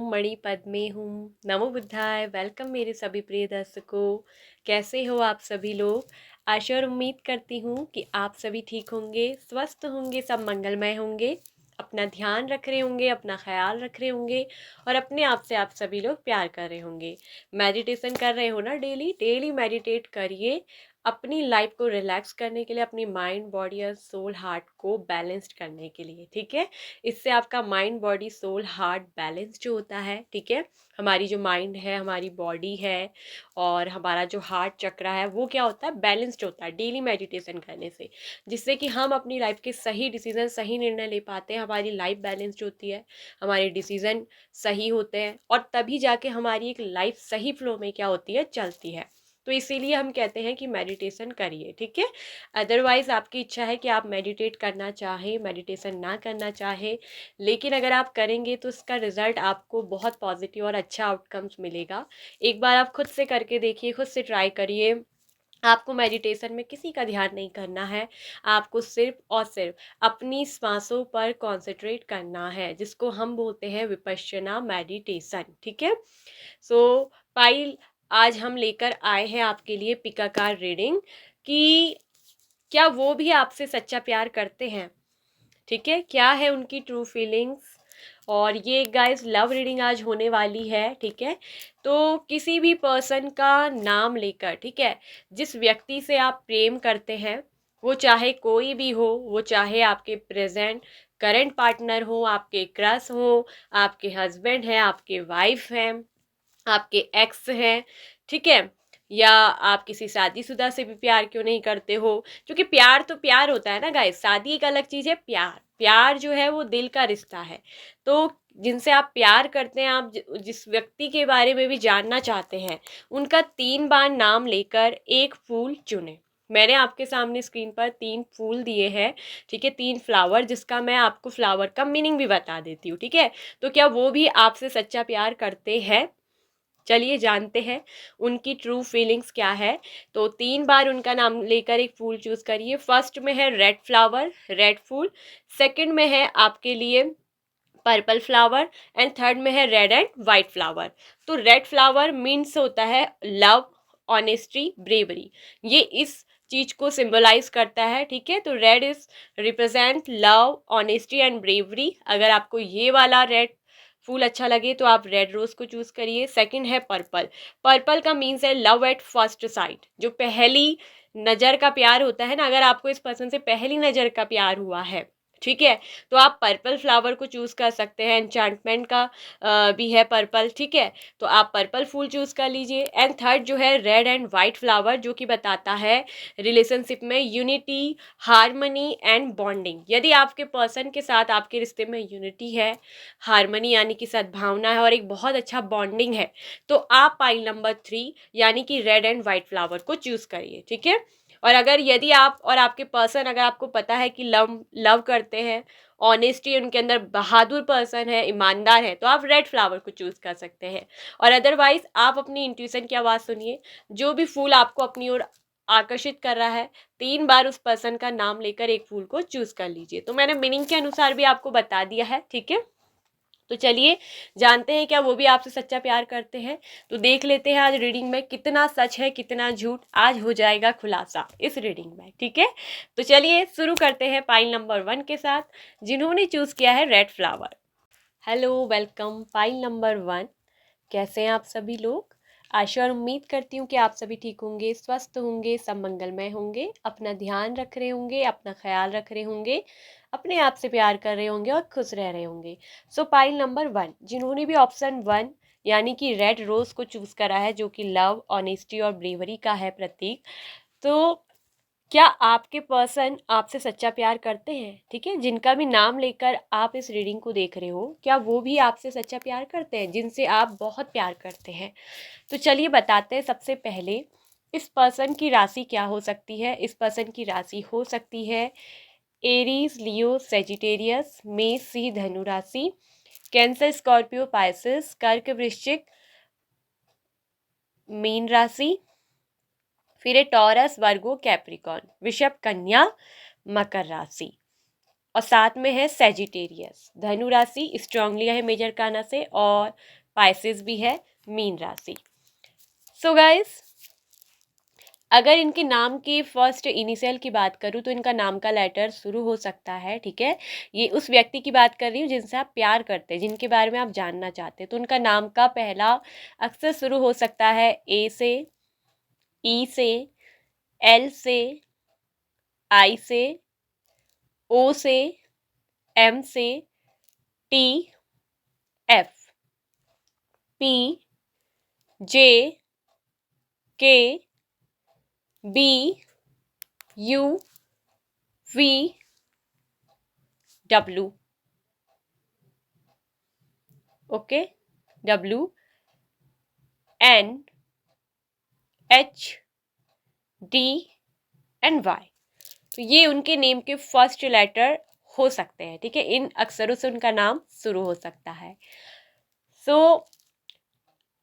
मणिपद में हूँ। नमो बुद्धाय। वेलकम मेरे सभी प्रिय दर्शकों। कैसे हो आप सभी लोग? आशा और उम्मीद करती हूँ कि आप सभी ठीक होंगे, स्वस्थ होंगे, सब मंगलमय होंगे, अपना ध्यान रख रहे होंगे, अपना ख्याल रख रहे होंगे और अपने आप से आप सभी लोग प्यार कर रहे होंगे। मेडिटेशन कर रहे हो ना? डेली डेली मेडिटेट करिए अपनी लाइफ को रिलैक्स करने के लिए, अपनी माइंड बॉडी और सोल हार्ट को बैलेंस्ड करने के लिए। ठीक है, इससे आपका mind body soul heart balance जो होता है, ठीक है, हमारी जो माइंड है, हमारी बॉडी है और हमारा जो हार्ट चक्रा है, वो क्या होता है, बैलेंस्ड होता है डेली मेडिटेशन करने से, जिससे कि हम अपनी लाइफ के सही डिसीजन, सही निर्णय ले पाते हैं। हमारी लाइफ बैलेंस्ड होती है, हमारे डिसीजन सही होते हैं और तभी जाके हमारी एक लाइफ सही फ्लो में क्या होती है, चलती है। तो इसीलिए हम कहते हैं कि मेडिटेशन करिए। ठीक है, अदरवाइज आपकी इच्छा है कि आप मेडिटेट करना चाहें, मेडिटेशन ना करना चाहें, लेकिन अगर आप करेंगे तो इसका रिजल्ट आपको बहुत पॉजिटिव और अच्छा आउटकम्स मिलेगा। एक बार आप खुद से करके देखिए, खुद से ट्राई करिए। आपको मेडिटेशन में किसी का ध्यान नहीं करना है, आपको सिर्फ और सिर्फ अपनी सांसों पर कंसंट्रेट करना है, जिसको हम बोलते हैं विपश्यना मेडिटेशन। ठीक है, सो पाइल, आज हम लेकर आए हैं आपके लिए पिकाकार रीडिंग कि क्या वो भी आपसे सच्चा प्यार करते हैं। ठीक है, क्या है उनकी ट्रू फीलिंग्स। और ये गाइस लव रीडिंग आज होने वाली है। ठीक है, तो किसी भी पर्सन का नाम लेकर, ठीक है, जिस व्यक्ति से आप प्रेम करते हैं, वो चाहे कोई भी हो, वो चाहे आपके प्रेजेंट करंट पार्टनर हो, आपके क्रश हो, आपके हस्बैंड हैं, आपके वाइफ हैं, आपके एक्स हैं, ठीक है, या आप किसी शादीशुदा से भी प्यार क्यों नहीं करते हो, क्योंकि प्यार तो प्यार होता है ना गाइस, शादी एक अलग चीज़ है, प्यार प्यार जो है वो दिल का रिश्ता है। तो जिनसे आप प्यार करते हैं, आप जिस व्यक्ति के बारे में भी जानना चाहते हैं, उनका 3 बार नाम लेकर एक फूल चुने। मैंने आपके सामने स्क्रीन पर 3 फूल दिए हैं, ठीक है, 3 फ्लावर, जिसका मैं आपको फ्लावर का मीनिंग भी बता देती हूँ। ठीक है, तो क्या वो भी आपसे सच्चा प्यार करते हैं? चलिए जानते हैं उनकी ट्रू फीलिंग्स क्या है। तो 3 बार उनका नाम लेकर एक फूल चूज करिए। फर्स्ट में है रेड फ्लावर, रेड फूल। सेकंड में है आपके लिए पर्पल फ्लावर एंड थर्ड में है रेड एंड वाइट फ्लावर। तो रेड फ्लावर मीन्स होता है लव, ऑनेस्टी, ब्रेवरी। ये इस चीज को सिंबलाइज करता है। ठीक है, तो red is represent love, honesty and bravery. अगर आपको ये वाला रेड फूल अच्छा लगे तो आप रेड रोज को चूज करिए। सेकंड है पर्पल। पर्पल का मीन्स है लव एट फर्स्ट साइट, जो पहली नज़र का प्यार होता है ना, अगर आपको इस पर्सन से पहली नज़र का प्यार हुआ है, ठीक है, तो आप पर्पल फ्लावर को चूज कर सकते हैं। एन्चांटमेंट का भी है पर्पल। ठीक है, तो आप पर्पल फूल चूज कर लीजिए। एंड थर्ड जो है रेड एंड वाइट फ्लावर, जो कि बताता है रिलेशनशिप में यूनिटी, हार्मनी एंड बॉन्डिंग। यदि आपके पर्सन के साथ आपके रिश्ते में यूनिटी है, हार्मनी यानी कि सद्भावना है और एक बहुत अच्छा बॉन्डिंग है, तो आप पाइल नंबर 3 यानी कि रेड एंड वाइट फ्लावर को चूज करिए। ठीक है, और अगर यदि आप और आपके पर्सन, अगर आपको पता है कि लव लव करते हैं, ऑनेस्टी उनके अंदर, बहादुर पर्सन है, ईमानदार है, तो आप रेड फ्लावर को चूज कर सकते हैं। और अदरवाइज आप अपनी इंट्यूशन की आवाज़ सुनिए, जो भी फूल आपको अपनी ओर आकर्षित कर रहा है, 3 बार उस पर्सन का नाम लेकर एक फूल को चूज कर लीजिए। तो मैंने मीनिंग के अनुसार भी आपको बता दिया है। ठीक है, तो चलिए जानते हैं क्या वो भी आपसे सच्चा प्यार करते हैं। तो देख लेते हैं आज रीडिंग में कितना सच है, कितना झूठ, आज हो जाएगा खुलासा इस रीडिंग में। ठीक है, तो चलिए शुरू करते हैं पाइल नंबर 1 के साथ, जिन्होंने चूज किया है red flower. Hello, welcome pile number 1। कैसे हैं आप सभी लोग? आशा और उम्मीद करती हूँ कि आप सभी ठीक होंगे, स्वस्थ होंगे, सब मंगलमय होंगे, अपना ध्यान रख रहे होंगे, अपना ख्याल रख रहे होंगे, अपने आप से प्यार कर रहे होंगे और खुश रह रहे होंगे। सो पाइल नंबर 1, जिन्होंने भी ऑप्शन 1 यानी कि रेड रोज को चूज करा है, जो कि लव, ऑनेस्टी और ब्रेवरी का है प्रतीक, तो क्या आपके पर्सन आपसे सच्चा प्यार करते हैं? ठीक है, जिनका भी नाम लेकर आप इस रीडिंग को देख रहे हो, क्या वो भी आपसे सच्चा प्यार करते हैं, जिनसे आप बहुत प्यार करते हैं? तो चलिए बताते हैं। सबसे पहले इस पर्सन की राशि क्या हो सकती है। इस पर्सन की राशि हो सकती है एरीज, लियो, सेजिटेरियस, मेष, सिंह, धनु राशि, कैंसर, स्कॉर्पियो, पाइसेस, कर्क, वृश्चिक, मीन राशि, फिर है टॉरस, वर्गो, कैप्रिकॉर्न, वृषभ, कन्या, मकर राशि। और साथ में है सेजिटेरियस। धनु राशि स्ट्रांगली है मेजर काना से, और पाइसेस भी है मीन राशि। सो गाइस, अगर इनके नाम की फर्स्ट इनिशियल की बात करूँ तो इनका नाम का लेटर शुरू हो सकता है, ठीक है। ये उस व्यक्ति की बात कर रही हूँ जिनसे आप प्यार करते हैं, जिनके बारे में आप जानना चाहते हैं, तो उनका नाम का पहला अक्षर शुरू हो सकता है ए से, ई से, एल से, आई से, ओ से, एम से, T, F, P, J, K, B, U, V, W. Okay, W, N, H, D and Y. तो ये उनके नेम के फर्स्ट लेटर हो सकते हैं, ठीक है। इन अक्षरों से उनका नाम शुरू हो सकता है। सो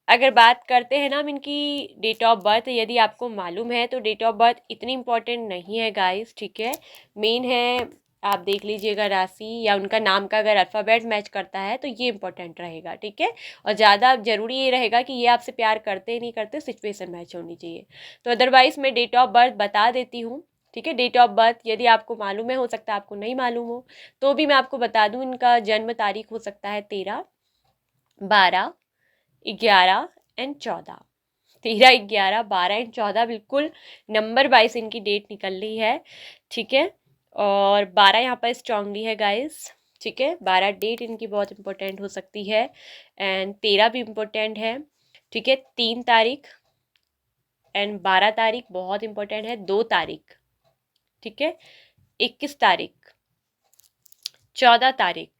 अगर बात करते हैं ना हम इनकी डेट ऑफ बर्थ, यदि आपको मालूम है तो डेट ऑफ बर्थ इतनी इम्पोर्टेंट नहीं है गाइस, ठीक है। मेन है आप देख लीजिएगा राशि या उनका नाम का अगर अल्फ़ाबेट मैच करता है तो ये इंपॉर्टेंट रहेगा, ठीक है। और ज़्यादा ज़रूरी ये रहेगा कि ये आपसे प्यार करते नहीं करते, सिचुएशन मैच होनी चाहिए। तो अदरवाइज़ मैं डेट ऑफ बर्थ बता देती हूँ, ठीक है। डेट ऑफ बर्थ यदि आपको मालूम है, हो सकता है आपको नहीं मालूम हो, तो भी मैं आपको बता दूँ। इनका जन्म तारीख हो सकता है 13, 12, 11 एंड 14। 13, 11, 12 एंड 14 बिल्कुल नंबर वाइज इनकी डेट निकल रही है, ठीक है। और 12 यहाँ पर स्ट्रांगली है गाइस, ठीक है। 12 डेट इनकी बहुत इंपॉर्टेंट हो सकती है, एंड 13 भी इम्पोर्टेंट है, ठीक है। 3 तारीख एंड 12 तारीख बहुत इंपॉर्टेंट है। 2 तारीख, ठीक है। 21 तारीख, 14 तारीख,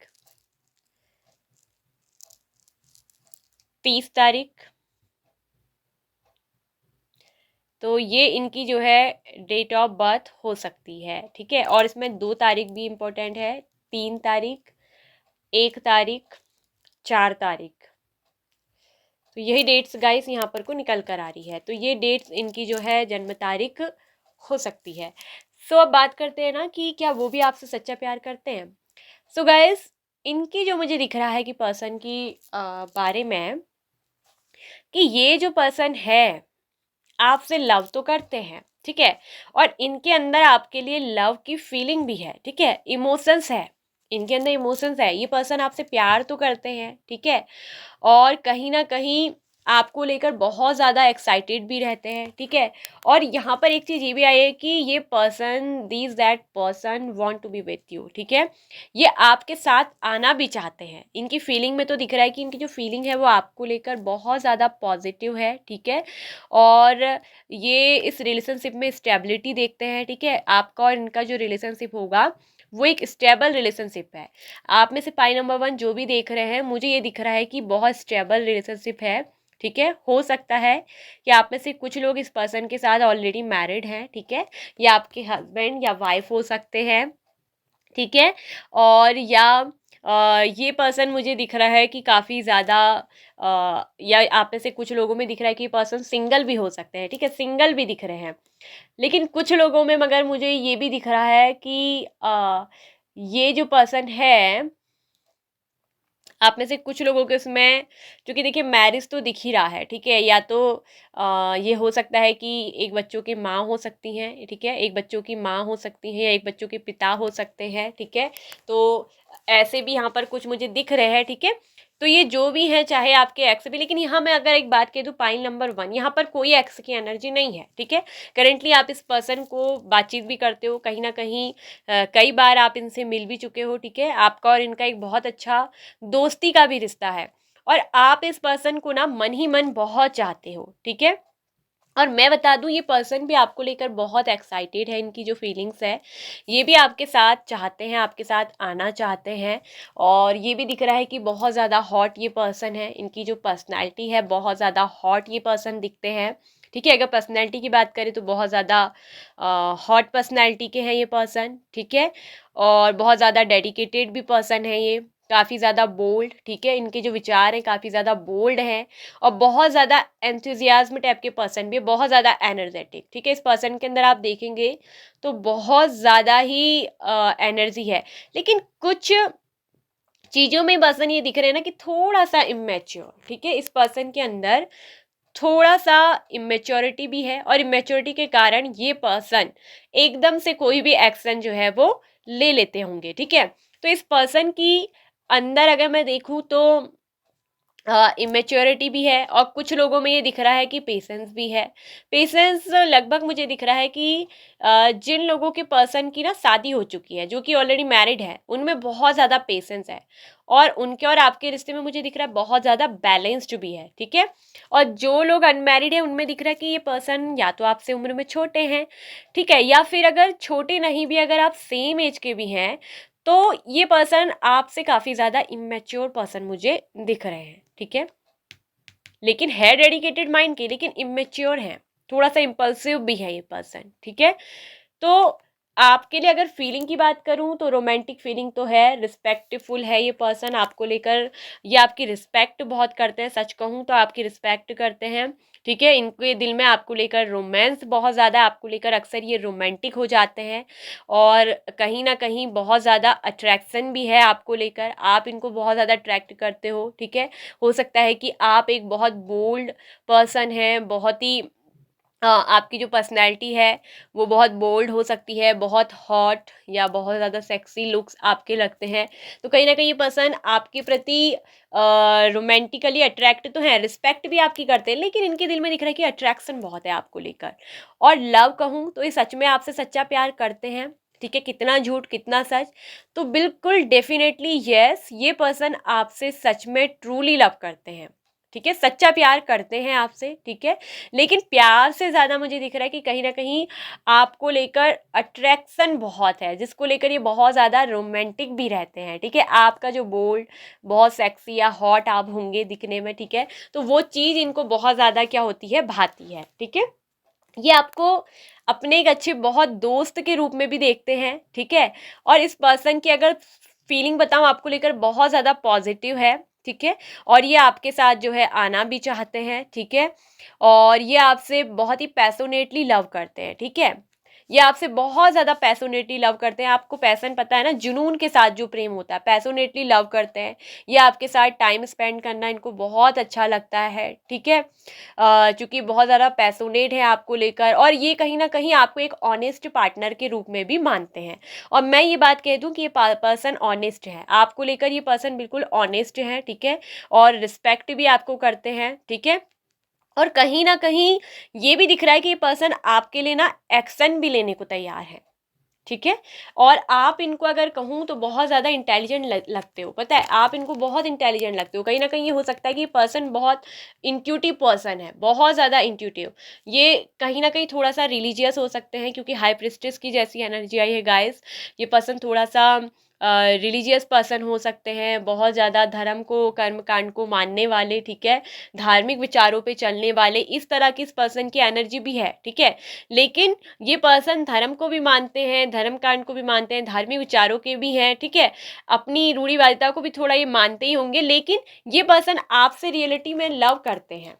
30 तारीख। तो ये इनकी जो है डेट ऑफ बर्थ हो सकती है, ठीक है। और इसमें 2 तारीख भी इम्पोर्टेंट है, 3 तारीख, 1 तारीख, 4 तारीख। तो यही डेट्स गाइस यहाँ पर को निकल कर आ रही है। तो ये डेट्स इनकी जो है जन्म तारीख हो सकती है। सो अब बात करते हैं ना कि क्या वो भी आपसे सच्चा प्यार करते हैं। सो गाइस, इनकी जो मुझे दिख रहा है कि पर्सन की बारे में, कि ये जो पर्सन है आपसे लव तो करते हैं, ठीक है। और इनके अंदर आपके लिए लव की फीलिंग भी है, ठीक है। इमोशंस है, इनके अंदर इमोशंस है। ये पर्सन आपसे प्यार तो करते हैं, ठीक है। और कहीं ना कहीं आपको लेकर बहुत ज़्यादा एक्साइटेड भी रहते हैं, ठीक है। और यहाँ पर एक चीज़ ये भी आई है कि ये person, this that person want to be with you, ठीक है। ये आपके साथ आना भी चाहते हैं। इनकी फीलिंग में तो दिख रहा है कि इनकी जो फीलिंग है वो आपको लेकर बहुत ज़्यादा पॉजिटिव है, ठीक है। और ये इस रिलेशनशिप में स्टेबिलिटी देखते हैं, ठीक है। आपका और इनका जो रिलेशनशिप होगा वो एक स्टेबल रिलेशनशिप है। आप में से पाई नंबर 1 जो भी देख रहे हैं, मुझे ये दिख रहा है कि बहुत स्टेबल रिलेशनशिप है, ठीक है। हो सकता है कि आप में से कुछ लोग इस पर्सन के साथ ऑलरेडी मैरिड हैं, ठीक है। या आपके हस्बैंड या वाइफ हो सकते हैं, ठीक है। और या ये पर्सन मुझे दिख रहा है कि काफ़ी ज़्यादा या आप में से कुछ लोगों में दिख रहा है कि ये पर्सन सिंगल भी हो सकते हैं, ठीक है। सिंगल भी दिख रहे हैं। लेकिन कुछ लोगों में मगर मुझे ये भी दिख रहा है कि ये जो पर्सन है, आप में से कुछ लोगों के उसमें, क्योंकि देखिए मैरिज तो दिख ही रहा है, ठीक है। या तो ये हो सकता है कि एक बच्चों की माँ हो सकती हैं, ठीक है। एक बच्चों की माँ हो सकती हैं या एक बच्चों के पिता हो सकते हैं, ठीक है। तो ऐसे भी यहाँ पर कुछ मुझे दिख रहे हैं, ठीक है। तो ये जो भी है, चाहे आपके एक्स भी, लेकिन यहाँ मैं अगर एक बात कह दूँ, पाइल नंबर 1 यहाँ पर कोई एक्स की एनर्जी नहीं है, ठीक है। करेंटली आप इस पर्सन को बातचीत भी करते हो, कहीं ना कहीं कई बार आप इनसे मिल भी चुके हो, ठीक है। आपका और इनका एक बहुत अच्छा दोस्ती का भी रिश्ता है, और आप इस पर्सन को ना मन ही मन बहुत चाहते हो, ठीक है। और मैं बता दूं, ये पर्सन भी आपको लेकर बहुत एक्साइटेड है। इनकी जो फीलिंग्स है, ये भी आपके साथ चाहते हैं, आपके साथ आना चाहते हैं। और ये भी दिख रहा है कि बहुत ज़्यादा हॉट ये पर्सन है। इनकी जो पर्सनैलिटी है, बहुत ज़्यादा हॉट ये पर्सन दिखते हैं, ठीक है। अगर पर्सनैलिटी की बात करें तो बहुत ज़्यादा हॉट पर्सनैलिटी के हैं ये पर्सन, ठीक है। और बहुत ज़्यादा डेडिकेटेड भी पर्सन है ये, काफ़ी ज़्यादा बोल्ड, ठीक है, इनके जो विचार हैं काफ़ी ज़्यादा बोल्ड हैं और बहुत ज़्यादा एंथुजियाज्म टाइप के पर्सन भी है, बहुत ज़्यादा एनर्जेटिक, ठीक है। इस पर्सन के अंदर आप देखेंगे तो बहुत ज़्यादा ही एनर्जी है, लेकिन कुछ चीज़ों में पर्सन ये दिख रहे हैं ना कि थोड़ा सा इमेच्योर, ठीक है। इस पर्सन के अंदर थोड़ा सा इमेच्योरिटी भी है और इमेच्योरिटी के कारण ये पर्सन एकदम से कोई भी एक्शन जो है वो ले लेते होंगे, ठीक है। तो इस पर्सन की अंदर अगर मैं देखूं तो इमेच्योरिटी भी है और कुछ लोगों में ये दिख रहा है कि पेशेंस भी है। पेशेंस लगभग मुझे दिख रहा है कि जिन लोगों के पर्सन की ना शादी हो चुकी है, जो कि ऑलरेडी मैरिड है, उनमें बहुत ज़्यादा पेशेंस है और उनके और आपके रिश्ते में मुझे दिख रहा है बहुत ज़्यादा बैलेंस्ड भी है, ठीक है। और जो लोग अनमैरिड है उनमें दिख रहा है कि ये पर्सन या तो आपसे उम्र में छोटे हैं, ठीक है, या फिर अगर छोटे नहीं भी, अगर आप सेम एज के भी हैं, तो ये पर्सन आपसे काफ़ी ज़्यादा इमेच्योर पर्सन मुझे दिख रहे हैं, ठीक है। लेकिन है डेडिकेटेड माइंड के, लेकिन इमेच्योर है, थोड़ा सा इम्पल्सिव भी है ये पर्सन, ठीक है। तो आपके लिए अगर फीलिंग की बात करूं तो रोमांटिक फीलिंग तो है, रिस्पेक्टफुल है ये पर्सन आपको लेकर, ये आपकी रिस्पेक्ट बहुत करते हैं, सच कहूं तो आपकी रिस्पेक्ट करते हैं, ठीक है। इनके दिल में आपको लेकर रोमांस बहुत ज़्यादा, आपको लेकर अक्सर ये रोमांटिक हो जाते हैं और कहीं ना कहीं बहुत ज़्यादा अट्रैक्शन भी है आपको लेकर, आप इनको बहुत ज़्यादा अट्रैक्ट करते हो, ठीक है। हो सकता है कि आप एक बहुत बोल्ड पर्सन हैं, बहुत ही आपकी जो पर्सनैलिटी है वो बहुत बोल्ड हो सकती है, बहुत हॉट या बहुत ज़्यादा सेक्सी लुक्स आपके लगते हैं। तो कहीं ना कहीं ये पर्सन आपके प्रति रोमांटिकली अट्रैक्ट तो है, रिस्पेक्ट भी आपकी करते हैं, लेकिन इनके दिल में दिख रहा है कि अट्रैक्शन बहुत है आपको लेकर। और लव कहूँ तो ये सच में आपसे सच्चा प्यार करते हैं, ठीक है। कितना झूठ कितना सच, तो बिल्कुल डेफिनेटली यस, ये पर्सन आपसे सच में ट्रूली लव करते हैं, ठीक है, सच्चा प्यार करते हैं आपसे, ठीक है। लेकिन प्यार से ज़्यादा मुझे दिख रहा है कि कहीं ना कहीं आपको लेकर अट्रैक्शन बहुत है, जिसको लेकर ये बहुत ज़्यादा रोमांटिक भी रहते हैं, ठीक है। आपका जो बोल्ड बहुत सेक्सी या हॉट आप होंगे दिखने में, ठीक है, तो वो चीज़ इनको बहुत ज़्यादा क्या होती है, भाती है, ठीक है। ये आपको अपने एक अच्छे बहुत दोस्त के रूप में भी देखते हैं, ठीक है। और इस पर्सन की अगर फीलिंग बताऊं आपको लेकर बहुत ज़्यादा पॉजिटिव है, ठीक है। और ये आपके साथ जो है आना भी चाहते हैं, ठीक है। और ये आपसे बहुत ही पैशनेटली लव करते हैं, ठीक है। ये आपसे बहुत ज़्यादा पैशनेटली लव करते हैं, आपको पैसन पता है ना, जुनून के साथ जो प्रेम होता है, पैशनेटली लव करते हैं। ये आपके साथ टाइम स्पेंड करना इनको बहुत अच्छा लगता है, ठीक है। चूँकि बहुत ज़्यादा पैशनेट है आपको लेकर और ये कहीं ना कहीं आपको एक ऑनेस्ट पार्टनर के रूप में भी मानते हैं। और मैं ये बात कह दूं कि ये पर्सन ऑनेस्ट है आपको लेकर, ये पर्सन बिल्कुल ऑनेस्ट है, ठीक है। और रिस्पेक्ट भी आपको करते हैं, ठीक है। और कहीं ना कहीं ये भी दिख रहा है कि ये पर्सन आपके लिए ना एक्शन भी लेने को तैयार है, ठीक है। और आप इनको अगर कहूँ तो बहुत ज़्यादा इंटेलिजेंट लगते हो, पता है, आप इनको बहुत इंटेलिजेंट लगते हो। कहीं ना कहीं ये हो सकता है कि ये पर्सन बहुत इंट्यूटिव पर्सन है, बहुत ज़्यादा इंट्यूटिव। ये कहीं ना कहीं थोड़ा सा रिलीजियस हो सकते हैं, क्योंकि हाई प्रिस्टेस की जैसी एनर्जी आई है गाइस। ये पर्सन थोड़ा सा रिलीजियस पर्सन हो सकते हैं, बहुत ज़्यादा धर्म को, कर्म कांड को मानने वाले, ठीक है, धार्मिक विचारों पे चलने वाले, इस तरह की इस पर्सन की एनर्जी भी है, ठीक है। लेकिन ये पर्सन धर्म को भी मानते हैं, धर्म कांड को भी मानते हैं, धार्मिक विचारों के भी हैं, ठीक है। अपनी रूढ़िवादिता को भी थोड़ा ये मानते ही होंगे, लेकिन ये पर्सन आपसे रियलिटी में लव करते हैं,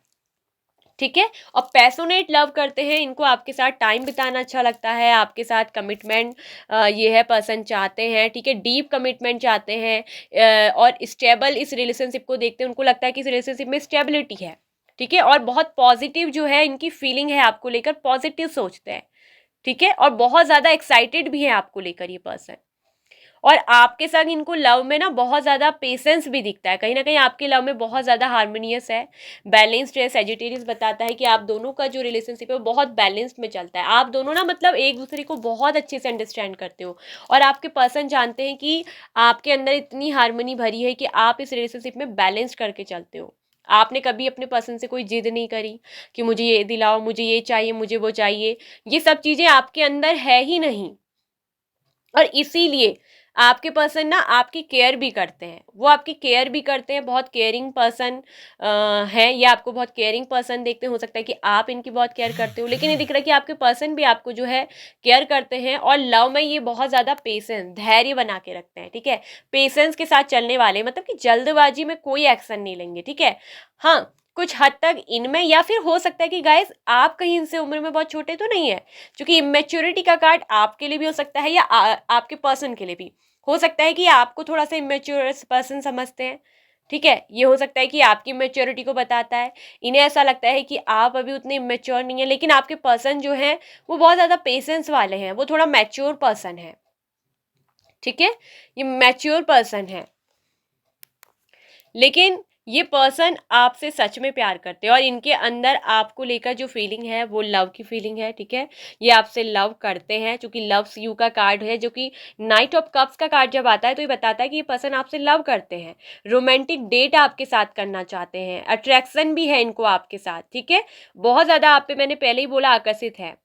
ठीक है। और पैशनेट लव करते हैं, इनको आपके साथ टाइम बिताना अच्छा लगता है, आपके साथ कमिटमेंट ये है पर्सन चाहते हैं, ठीक है, डीप कमिटमेंट चाहते हैं। और स्टेबल इस रिलेशनशिप को देखते हैं, उनको लगता है कि इस रिलेशनशिप में स्टेबिलिटी है, ठीक है। और बहुत पॉजिटिव जो है इनकी फीलिंग है आपको लेकर, पॉजिटिव सोचते हैं, ठीक है। और बहुत ज़्यादा एक्साइटेड भी है आपको लेकर ये पर्सन। और आपके संग इनको लव में ना बहुत ज़्यादा पेशेंस भी दिखता है, कहीं ना कहीं आपके लव में बहुत ज़्यादा हार्मोनियस है, बैलेंस्ड है। सेजिटेरियस बताता है कि आप दोनों का जो रिलेशनशिप है वो बहुत बैलेंस्ड में चलता है, आप दोनों ना मतलब एक दूसरे को बहुत अच्छे से अंडरस्टैंड करते हो। और आपके पर्सन जानते हैं कि आपके अंदर इतनी हार्मनी भरी है कि आप इस रिलेशनशिप में बैलेंस करके चलते हो। आपने कभी अपने पर्सन से कोई जिद नहीं करी कि मुझे ये दिलाओ, मुझे ये चाहिए, मुझे वो चाहिए, ये सब चीज़ें आपके अंदर है ही नहीं। और इसीलिए आपके पर्सन ना आपकी केयर भी करते हैं, वो आपकी केयर भी करते हैं, बहुत केयरिंग पर्सन है, ये आपको बहुत केयरिंग पर्सन देखते हैं। हो सकता है कि आप इनकी बहुत केयर करते हो, लेकिन ये दिख रहा है कि आपके पर्सन भी आपको जो है केयर करते हैं। और लव में ये बहुत ज़्यादा पेशेंस, धैर्य बना के रखते हैं, ठीक है, पेशेंस के साथ चलने वाले, मतलब कि जल्दबाजी में कोई एक्शन नहीं लेंगे, ठीक है। हाँ, कुछ हद तक इनमें, या फिर हो सकता है कि गाइस आप कहीं इनसे उम्र में बहुत छोटे तो नहीं है, क्योंकि इमेच्योरिटी का कार्ड आपके लिए भी हो सकता है, या आपके पर्सन के लिए भी हो सकता है कि आपको थोड़ा सा इमेच्योर पर्सन समझते हैं, ठीक है। ये हो सकता है कि आपकी मेच्योरिटी को बताता है, इन्हें ऐसा लगता है कि आप अभी उतने इमेच्योर नहीं है, लेकिन आपके पर्सन जो है वो बहुत ज़्यादा पेशेंस वाले हैं, वो थोड़ा मैच्योर पर्सन है, ठीक है, ये मैच्योर पर्सन है। लेकिन ये पर्सन आपसे सच में प्यार करते हैं, और इनके अंदर आपको लेकर जो फीलिंग है वो लव की फीलिंग है, ठीक है। ये आपसे लव करते हैं, क्योंकि लव्स यू का कार्ड है, जो कि नाइट ऑफ कप्स का कार्ड जब आता है तो ये बताता है कि ये पर्सन आपसे लव करते हैं, रोमांटिक डेट आपके साथ करना चाहते हैं, अट्रैक्शन भी है इनको आपके साथ, ठीक है। बहुत ज़्यादा आप पे, मैंने पहले ही बोला, आकर्षित है,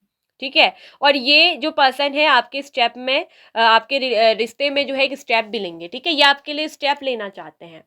ठीक है। और ये जो पर्सन है आपके स्टेप में, आपके रिश्ते में जो है एक स्टेप भी लेंगे, ठीक है, ये आपके लिए स्टेप लेना चाहते हैं।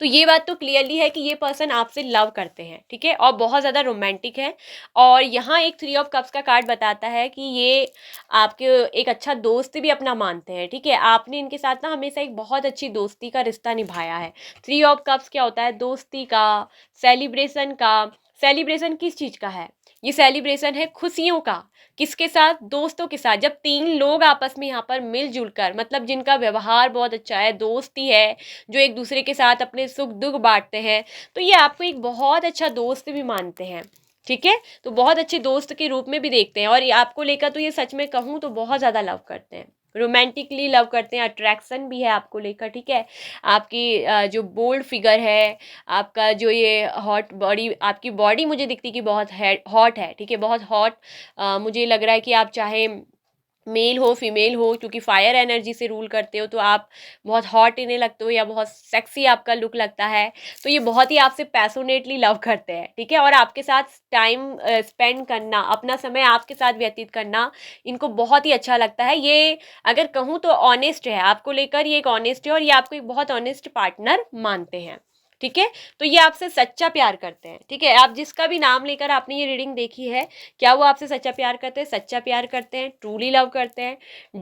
तो ये बात तो क्लियरली है कि ये पर्सन आपसे लव करते हैं, ठीक है, और बहुत ज़्यादा रोमांटिक है। और यहाँ एक थ्री ऑफ कप्स का कार्ड बताता है कि ये आपके एक अच्छा दोस्त भी अपना मानते हैं, ठीक है। आपने इनके साथ ना हमेशा एक बहुत अच्छी दोस्ती का रिश्ता निभाया है। थ्री ऑफ कप्स क्या होता है? दोस्ती का, सेलिब्रेशन का। सेलिब्रेशन किस चीज़ का है? ये सेलिब्रेशन है खुशियों का। किसके साथ? दोस्तों के साथ। जब तीन लोग आपस में यहाँ पर मिलजुल कर, मतलब जिनका व्यवहार बहुत अच्छा है, दोस्ती है, जो एक दूसरे के साथ अपने सुख दुख बांटते हैं, तो ये आपको एक बहुत अच्छा दोस्त भी मानते हैं, ठीक है। तो बहुत अच्छे दोस्त के रूप में भी देखते हैं, और ये आपको लेकर तो ये सच में कहूँ तो बहुत ज़्यादा लव करते हैं, रोमांटिकली लव करते हैं, अट्रैक्शन भी है आपको लेकर, ठीक है। आपकी जो बोल्ड फिगर है, आपका जो ये हॉट बॉडी, आपकी बॉडी मुझे दिखती कि बहुत है, हॉट है, ठीक है, बहुत हॉट। मुझे लग रहा है कि आप चाहे मेल हो फीमेल हो, क्योंकि फायर एनर्जी से रूल करते हो, तो आप बहुत हॉट इन्हें लगते हो, या बहुत सेक्सी आपका लुक लगता है। तो ये बहुत ही आपसे पैशनेटली लव करते हैं, ठीक है। और आपके साथ टाइम स्पेंड करना, अपना समय आपके साथ व्यतीत करना इनको बहुत ही अच्छा लगता है। ये अगर कहूँ तो ऑनेस्ट है आपको लेकर, ये एक ऑनेस्ट है, और ये आपको एक बहुत ऑनेस्ट पार्टनर मानते हैं, ठीक है। तो ये आपसे सच्चा प्यार करते हैं, ठीक है। आप जिसका भी नाम लेकर आपने ये रीडिंग देखी है, क्या वो आपसे सच्चा प्यार करते हैं? सच्चा प्यार करते हैं, ट्रूली लव करते हैं,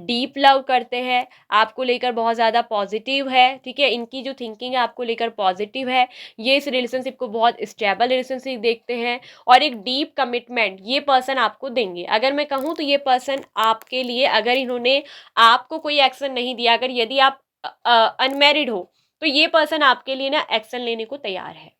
डीप लव करते हैं, आपको लेकर बहुत ज़्यादा पॉजिटिव है, ठीक है। इनकी जो थिंकिंग है आपको लेकर पॉजिटिव है। ये इस रिलेशनशिप को बहुत स्टेबल रिलेशनशिप देखते हैं, और एक डीप कमिटमेंट ये पर्सन आपको देंगे। अगर मैं कहूँ तो ये पर्सन आपके लिए, अगर इन्होंने आपको कोई एक्शन नहीं दिया, अगर यदि आप अनमैरिड हो, तो ये पर्सन आपके लिए ना एक्शन लेने को तैयार है,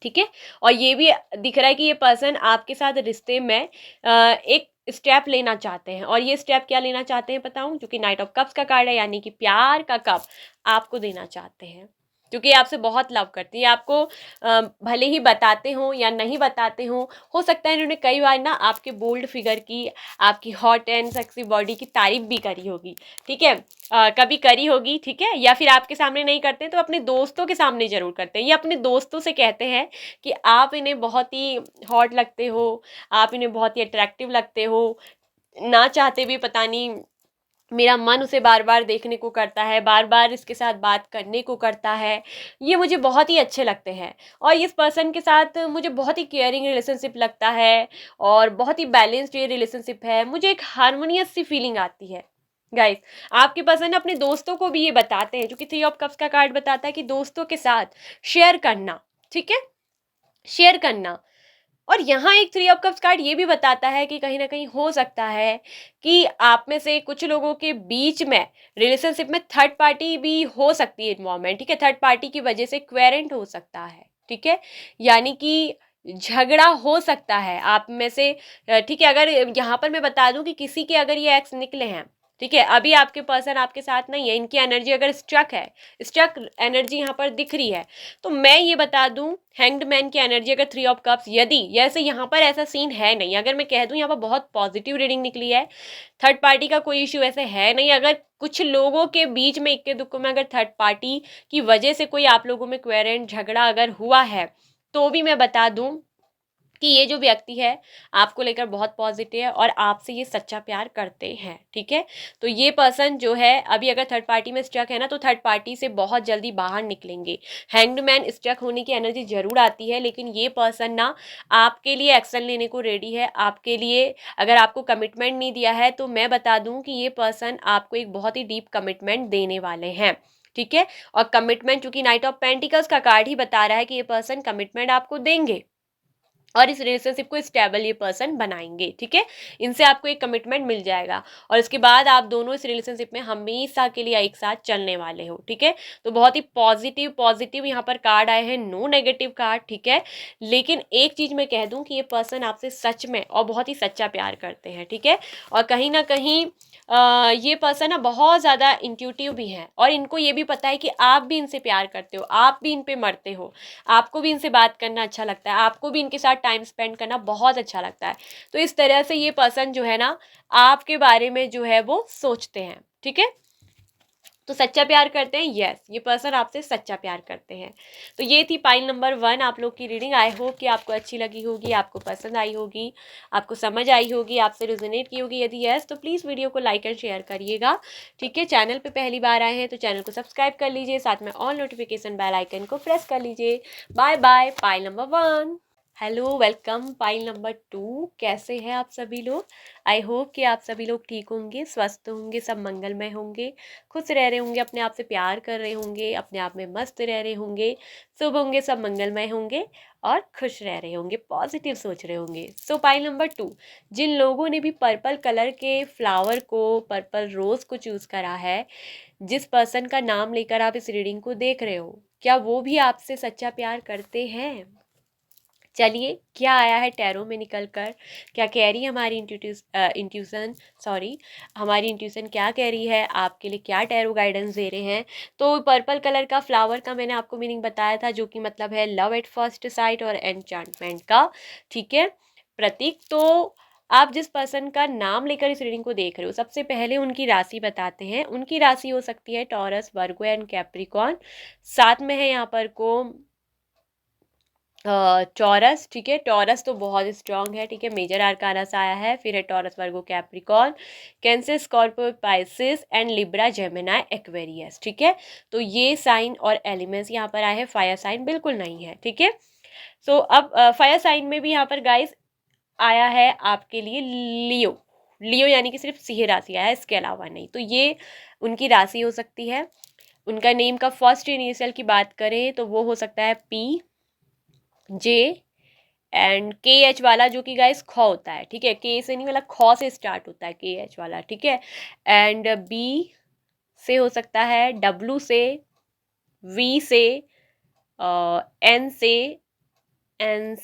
ठीक है। और ये भी दिख रहा है कि ये पर्सन आपके साथ रिश्ते में एक स्टेप लेना चाहते हैं, और ये स्टेप क्या लेना चाहते हैं बताऊं? क्योंकि नाइट ऑफ कप्स का कार्ड है, यानी कि प्यार का कप आपको देना चाहते हैं, क्योंकि आपसे बहुत लव करती है। आपको भले ही बताते हो या नहीं बताते हो सकता है इन्होंने कई बार ना आपके बोल्ड फिगर की, आपकी हॉट एंड सेक्सी बॉडी की तारीफ भी करी होगी, ठीक है। कभी करी होगी, ठीक है, या फिर आपके सामने नहीं करते तो अपने दोस्तों के सामने जरूर करते हैं। ये अपने दोस्तों से कहते हैं कि आप इन्हें बहुत ही हॉट लगते हो, आप इन्हें बहुत ही अट्रैक्टिव लगते हो, ना चाहते भी पता नहीं मेरा मन उसे बार बार देखने को करता है, बार बार इसके साथ बात करने को करता है, ये मुझे बहुत ही अच्छे लगते हैं। और इस पर्सन के साथ मुझे बहुत ही केयरिंग रिलेशनशिप लगता है, और बहुत ही बैलेंस्ड ये रिलेशनशिप है, मुझे एक हारमोनियस सी फीलिंग आती है। गाइस, आपके पर्सन अपने दोस्तों को भी ये बताते हैं, क्योंकि थ्री ऑफ कप्स का कार्ड बताता है कि दोस्तों के साथ शेयर करना, ठीक है, शेयर करना। और यहाँ एक थ्री ऑफ कप्स कार्ड ये भी बताता है कि कहीं ना कहीं हो सकता है कि आप में से कुछ लोगों के बीच में रिलेशनशिप में थर्ड पार्टी भी हो सकती है इन्वॉल्वमेंट, ठीक है। थर्ड पार्टी की वजह से क्वेरेंट हो सकता है, ठीक है, यानी कि झगड़ा हो सकता है आप में से, ठीक है। अगर यहाँ पर मैं बता दूं कि किसी के अगर ये एक्स निकले हैं, ठीक है, अभी आपके पर्सन आपके साथ नहीं है, इनकी एनर्जी अगर स्ट्रक है, स्ट्रक एनर्जी यहाँ पर दिख रही है, तो मैं ये बता दूं हैंग्ड मैन की एनर्जी अगर थ्री ऑफ कप्स, यदि जैसे यहाँ पर ऐसा सीन है नहीं, अगर मैं कह दूं यहाँ पर बहुत पॉजिटिव रीडिंग निकली है, थर्ड पार्टी का कोई इश्यू ऐसे है नहीं। अगर कुछ लोगों के बीच में इक्के दुक्कों में अगर थर्ड पार्टी की वजह से कोई आप लोगों में क्वेरेंट झगड़ा अगर हुआ है, तो भी मैं बता दूं कि ये जो व्यक्ति है आपको लेकर बहुत पॉजिटिव है और आपसे ये सच्चा प्यार करते हैं, ठीक है। तो ये पर्सन जो है अभी अगर थर्ड पार्टी में स्टक है ना, तो थर्ड पार्टी से बहुत जल्दी बाहर निकलेंगे। हैंग्ड मैन स्टक होने की एनर्जी जरूर आती है, लेकिन ये पर्सन ना आपके लिए एक्शन लेने को रेडी है। आपके लिए अगर आपको कमिटमेंट नहीं दिया है तो मैं बता दूं कि ये पर्सन आपको एक बहुत ही डीप कमिटमेंट देने वाले हैं, ठीक है। और कमिटमेंट, चूंकि नाइट ऑफ पेंटिकल्स का कार्ड ही बता रहा है कि ये पर्सन कमिटमेंट आपको देंगे और इस रिलेशनशिप को स्टेबल ये पर्सन बनाएंगे, ठीक है। इनसे आपको एक कमिटमेंट मिल जाएगा और इसके बाद आप दोनों इस रिलेशनशिप में हमेशा के लिए एक साथ चलने वाले हो, ठीक है। तो बहुत ही पॉजिटिव पॉजिटिव यहाँ पर कार्ड आए हैं, नो नेगेटिव कार्ड, ठीक है। लेकिन एक चीज मैं कह दूं कि ये पर्सन आपसे सच में और बहुत ही सच्चा प्यार करते हैं, ठीक है। और कहीं ना कहीं ये पर्सन ना बहुत ज़्यादा इंट्यूटिव भी हैं और इनको ये भी पता है कि आप भी इनसे प्यार करते हो, आप भी इन पे मरते हो, आपको भी इनसे बात करना अच्छा लगता है, आपको भी इनके साथ टाइम स्पेंड करना बहुत अच्छा लगता है। तो इस तरह से ये पर्सन जो है ना आपके बारे में जो है वो सोचते हैं, ठीक है। तो सच्चा प्यार करते हैं, यस, ये पर्सन आपसे सच्चा प्यार करते हैं। तो ये थी पाइल नंबर 1 आप लोग की रीडिंग। आई होप कि आपको अच्छी लगी होगी, आपको पसंद आई होगी, आपको समझ आई होगी, आपसे रिजोनेट की होगी। यदि यस तो प्लीज़ वीडियो को लाइक एंड शेयर करिएगा, ठीक है। चैनल पे पहली बार आए हैं तो चैनल को सब्सक्राइब कर लीजिए, साथ में ऑल नोटिफिकेशन बेल आइकन को प्रेस कर लीजिए। Bye bye. Pile number 1। Hello, welcome pile number 2। कैसे हैं आप सभी लोग? आई होप कि आप सभी लोग ठीक होंगे, स्वस्थ होंगे, सब मंगलमय होंगे, खुश रह रहे होंगे, अपने आप से प्यार कर रहे होंगे, अपने आप में मस्त रह रहे होंगे, शुभ होंगे, सब मंगलमय होंगे और खुश रह रहे होंगे, पॉजिटिव सोच रहे होंगे। सो पाइल नंबर 2, जिन लोगों ने भी पर्पल कलर के फ्लावर को, पर्पल रोज को चूज करा है, जिस पर्सन का नाम लेकर आप इस रीडिंग को देख रहे हो, क्या वो भी आपसे सच्चा प्यार करते हैं? चलिए, क्या आया है टैरो में निकल कर, क्या कह रही है हमारी हमारी इंट्यूशन क्या कह रही है आपके लिए, क्या टैरो गाइडेंस दे रहे हैं। तो पर्पल कलर का फ्लावर का मैंने आपको मीनिंग बताया था, जो कि मतलब है लव एट फर्स्ट साइट और एन्चांटमेंट का, ठीक है, प्रतीक। तो आप जिस पर्सन का नाम लेकर इस रीडिंग को देख रहे हो, सबसे पहले उनकी राशि बताते हैं। उनकी राशि हो सकती है टॉरस, वर्गो एंड कैप्रिकॉन। साथ में है यहाँ पर को टॉरस, ठीक है। टॉरस तो बहुत स्ट्रांग है, ठीक है, मेजर आर्काना से आया है। फिर है taurus, Virgo, Capricorn, cancer, Scorpio, Pisces and Libra, Gemini, Aquarius, ठीक है। तो ये साइन और एलिमेंट्स यहाँ पर आए हैं, फायर साइन बिल्कुल नहीं है, ठीक है। सो अब फायर साइन में भी यहाँ पर गाइस आया है आपके लिए लियो। लियो यानी कि सिर्फ सिंह राशि आया है, इसके अलावा नहीं। तो ये उनकी राशि हो सकती है। उनका नेम का फर्स्ट इनिशियल की बात करें तो वो हो सकता है पी, जे एंड के एच वाला, जो कि गाइस ख होता है, ठीक है। के से नहीं, वाला ख से स्टार्ट होता है, के एच वाला, ठीक है। एंड बी से हो सकता है, डब्लू से, वी से, एन से, एन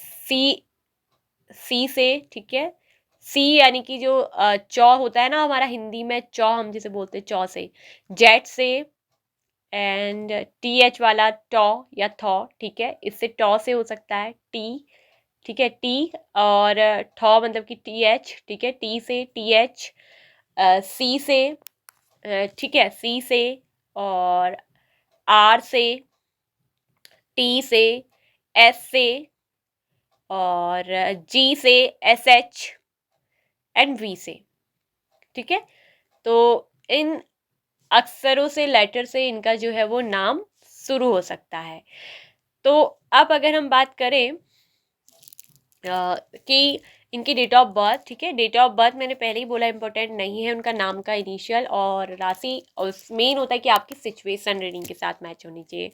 सी से, ठीक है। सी यानी कि जो चौ होता है ना हमारा हिंदी में, चौ हम जिसे बोलते हैं, चौ से, जेट से, एंड टी एच वाला टॉ या थॉ, ठीक है। इससे टॉ से हो सकता है टी, ठीक है, टी, और ठॉ मतलब कि टी एच, ठीक है, टी से, टी एच, सी से, ठीक है, सी से, और आर से, टी से, एस से, और जी से, एस एच एंड वी से, ठीक है। तो इन अक्षरों से, लेटर से इनका जो है वो नाम शुरू हो सकता है। तो अब अगर हम बात करें कि इनकी डेट ऑफ बर्थ, ठीक है, डेट ऑफ बर्थ मैंने पहले ही बोला इंपॉर्टेंट नहीं है, उनका नाम का इनिशियल और राशि, और मेन होता है कि आपकी सिचुएशन रीडिंग के साथ मैच होनी चाहिए।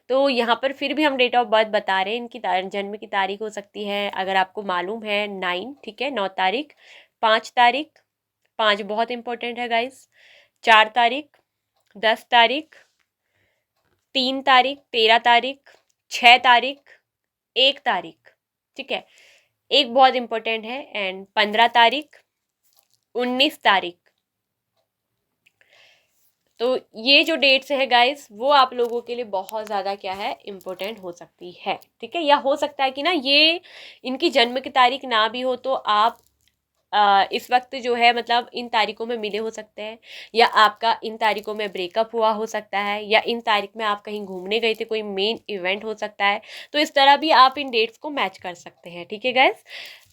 तो यहाँ पर फिर भी हम डेट ऑफ बर्थ बता रहे हैं। इनकी जन्म की तारीख हो सकती है, अगर आपको मालूम है, 9, ठीक है, 9 तारीख, 5 तारीख, 5 बहुत इंपॉर्टेंट है गाइस, 4 तारीख, 10 तारीख, 3 तारीख, 13 तारीख, 6 तारीख, 1 तारीख, ठीक है, एक बहुत इंपॉर्टेंट है, एंड 15 तारीख, 19 तारीख। तो ये जो डेट्स है गाइस, वो आप लोगों के लिए बहुत ज़्यादा क्या है, इम्पोर्टेंट हो सकती है, ठीक है। या हो सकता है कि ना ये इनकी जन्म की तारीख ना भी हो तो आप इस वक्त जो है मतलब इन तारीखों में मिले हो सकते हैं, या आपका इन तारीखों में ब्रेकअप हुआ हो सकता है, या इन तारीख में आप कहीं घूमने गए थे, कोई मेन इवेंट हो सकता है। तो इस तरह भी आप इन डेट्स को मैच कर सकते हैं। ठीक है गाइस,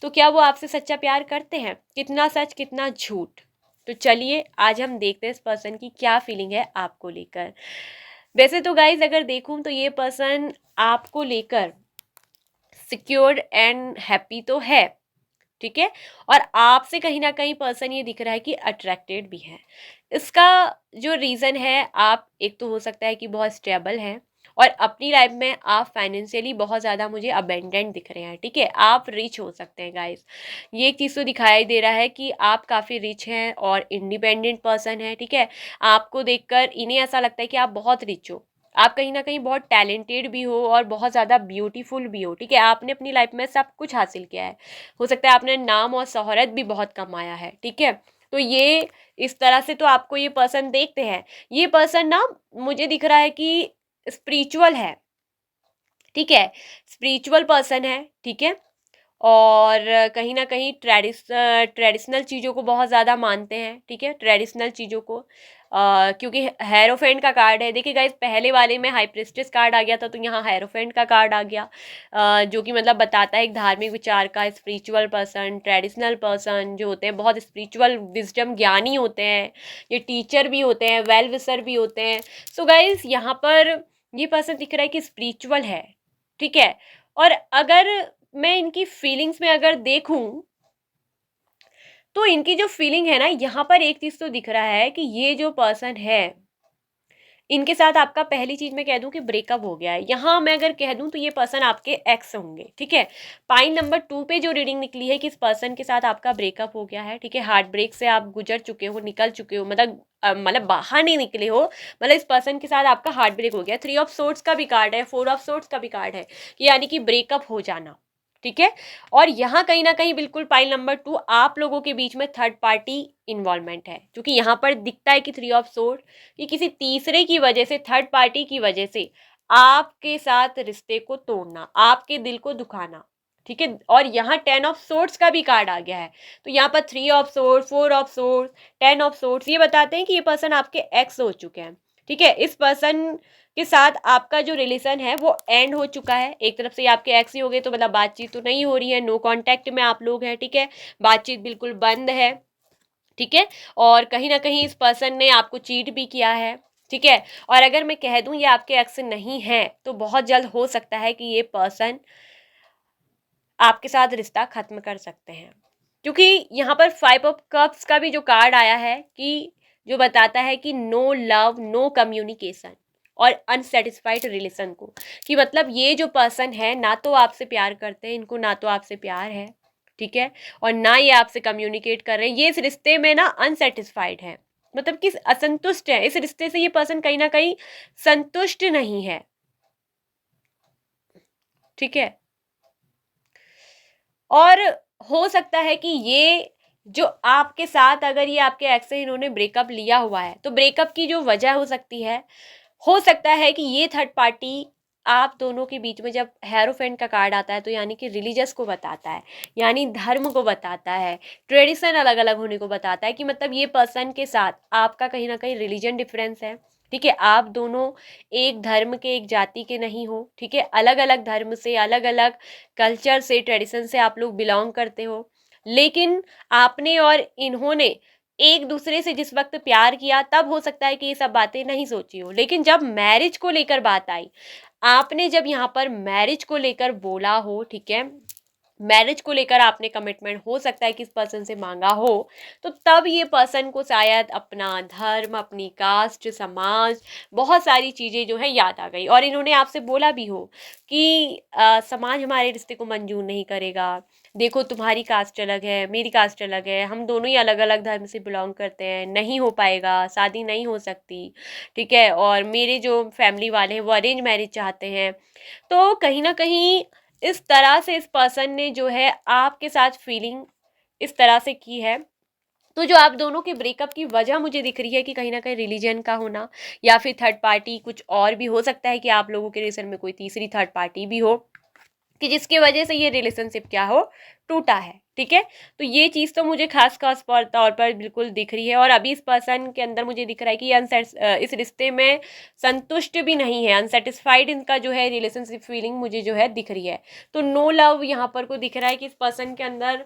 तो क्या वो आपसे सच्चा प्यार करते हैं? कितना सच कितना झूठ? तो चलिए आज हम देखते हैं इस पर्सन की क्या फीलिंग है आपको लेकर। वैसे तो गाइज अगर देखूं तो ये पर्सन आपको लेकर सिक्योर्ड एंड हैप्पी तो है, ठीक है, और आपसे कहीं ना कहीं पर्सन ये दिख रहा है कि अट्रैक्टेड भी है। इसका जो रीज़न है, आप एक तो हो सकता है कि बहुत स्टेबल हैं और अपनी लाइफ में आप फाइनेंशियली बहुत ज़्यादा मुझे अबेंडेंट दिख रहे हैं। ठीक है, आप रिच हो सकते हैं गाइस, ये एक चीज़ तो दिखाई दे रहा है कि आप काफ़ी रिच हैं और इंडिपेंडेंट पर्सन है। ठीक है, आपको देखकर इन्हें ऐसा लगता है कि आप बहुत रिच हो, आप कहीं ना कहीं बहुत टैलेंटेड भी हो और बहुत ज़्यादा ब्यूटीफुल भी हो। ठीक है, आपने अपनी लाइफ में सब कुछ हासिल किया है, हो सकता है आपने नाम और शोहरत भी बहुत कमाया है। ठीक है, तो ये इस तरह से तो आपको ये पर्सन देखते हैं। ये पर्सन ना मुझे दिख रहा है कि स्पिरिचुअल है। ठीक है, स्पिरिचुअल पर्सन है। ठीक है, और कहीं ना कहीं ट्रेडिशनल चीज़ों को बहुत ज़्यादा मानते हैं। ठीक है, ट्रेडिशनल चीज़ों को क्योंकि हेरोफेंट का कार्ड है। देखिए गाइस, पहले वाले में हाई प्रिस्टेस कार्ड आ गया था, तो यहाँ हेरोफेंट का कार्ड आ गया, जो कि मतलब बताता है एक धार्मिक विचार का स्पिरिचुअल पर्सन, ट्रेडिशनल पर्सन जो होते हैं बहुत स्पिरिचुअल विजडम ज्ञानी होते हैं, ये टीचर भी होते हैं, वेल विशर भी होते हैं। सो गाइस यहाँ पर ये पर्सन दिख रहा है कि स्पिरिचुअल है। ठीक है, और अगर मैं इनकी फीलिंग्स में अगर देखूं तो इनकी जो फीलिंग है ना, यहाँ पर एक चीज तो दिख रहा है कि ये जो पर्सन है इनके साथ आपका पहली चीज मैं कह दूं कि ब्रेकअप हो गया है। यहाँ मैं अगर कह दूं तो ये पर्सन आपके एक्स होंगे। ठीक है, पाइन नंबर 2 पे जो रीडिंग निकली है कि इस पर्सन के साथ आपका ब्रेकअप हो गया है। ठीक है, हार्ट ब्रेक से आप गुजर चुके हो, निकल चुके हो, मतलब बाहर नहीं निकले हो, मतलब इस पर्सन के साथ आपका हार्ट ब्रेक हो गया। 3 ऑफ सोर्ट्स का भी कार्ड है, 4 ऑफ सोर्ट्स का भी कार्ड है, यानी कि ब्रेकअप हो जाना। ठीक है, और यहाँ कहीं ना कहीं बिल्कुल पाइल नंबर 2 आप लोगों के बीच में थर्ड पार्टी इन्वॉल्वमेंट है, क्योंकि यहाँ पर दिखता है कि 3 ऑफ सोर्ड कि किसी तीसरे की वजह से, थर्ड पार्टी की वजह से आपके साथ रिश्ते को तोड़ना, आपके दिल को दुखाना। ठीक है, और यहाँ 10 ऑफ सोर्ड्स का भी कार्ड आ गया है, तो यहाँ पर 3 of sword, 4 of sword, 10 of swords ये बताते हैं कि ये पर्सन आपके एक्स हो चुके हैं। ठीक है, इस पर्सन के साथ आपका जो रिलेशन है वो एंड हो चुका है। एक तरफ से आपके एक्स ही हो गए, तो मतलब बातचीत तो नहीं हो रही है, नो कांटेक्ट में आप लोग हैं। ठीक है, बातचीत बिल्कुल बंद है। ठीक है, और कहीं ना कहीं इस पर्सन ने आपको चीट भी किया है। ठीक है, और अगर मैं कह दूं ये आपके एक्स नहीं है तो बहुत जल्द हो सकता है कि ये पर्सन आपके साथ रिश्ता खत्म कर सकते हैं, क्योंकि यहाँ पर 5 ऑफ कप्स का भी जो कार्ड आया है कि जो बताता है कि नो लव, नो कम्युनिकेशन और अनसेटिस्फाइड रिलेशन को, कि मतलब ये जो पर्सन है ना तो आपसे प्यार करते हैं, इनको ना तो आपसे प्यार है। ठीक है, और ना ये आपसे कम्युनिकेट कर रहे हैं, ये इस रिश्ते में ना अनसेटिस्फाइड है, मतलब कि असंतुष्ट है। इस रिश्ते से ये पर्सन कहीं ना कहीं संतुष्ट नहीं है। ठीक है, और हो सकता है कि ये जो आपके साथ, अगर ये आपके एक्स से इन्होंने ब्रेकअप लिया हुआ है, तो ब्रेकअप की जो वजह हो सकता है कि ये थर्ड पार्टी आप दोनों के बीच में, जब हेरोफेंट का कार्ड आता है तो यानी कि रिलीजियस को बताता है, यानी धर्म को बताता है, ट्रेडिशन अलग अलग होने को बताता है, कि मतलब ये पर्सन के साथ आपका कहीं ना कहीं रिलीजन डिफरेंस है। ठीक है, आप दोनों एक धर्म के, एक जाति के नहीं हो। ठीक है, अलग अलग धर्म से, अलग अलग कल्चर से, ट्रेडिशन से आप लोग बिलोंग करते हो, लेकिन आपने और इन्होंने एक दूसरे से जिस वक्त प्यार किया तब हो सकता है कि ये सब बातें नहीं सोची हो, लेकिन जब मैरिज को लेकर बात आई, आपने जब यहाँ पर मैरिज को लेकर बोला हो, ठीक है, मैरिज को लेकर आपने कमिटमेंट हो सकता है कि इस पर्सन से मांगा हो, तो तब ये पर्सन को शायद अपना धर्म, अपनी कास्ट, समाज, बहुत सारी चीज़ें जो है याद आ गई, और इन्होंने आपसे बोला भी हो कि समाज हमारे रिश्ते को मंजूर नहीं करेगा, देखो तुम्हारी कास्ट अलग है, मेरी कास्ट अलग है, हम दोनों ही अलग अलग धर्म से बिलोंग करते हैं, नहीं हो पाएगा, शादी नहीं हो सकती। ठीक है, और मेरे जो फैमिली वाले हैं वो अरेंज मैरिज चाहते हैं। तो कहीं ना कहीं इस तरह से इस पर्सन ने जो है आपके साथ फीलिंग इस तरह से की है। तो जो आप दोनों के ब्रेकअप की वजह मुझे दिख रही है कि कहीं ना कहीं रिलीजन का होना, या फिर थर्ड पार्टी, कुछ और भी हो सकता है कि आप लोगों के रिलेशन में कोई तीसरी थर्ड पार्टी भी हो, कि जिसकी वजह से ये रिलेशनशिप क्या हो, टूटा है। ठीक है। तो ये चीज़ तो मुझे खास खास तौर पर बिल्कुल दिख रही है। और अभी इस पर्सन के अंदर मुझे दिख रहा है कि इस रिश्ते में संतुष्ट भी नहीं है, अनसेटिस्फाइड इनका जो है रिलेशनशिप फीलिंग मुझे जो है दिख रही है। तो नो लव यहाँ पर को दिख रहा है कि इस पर्सन के अंदर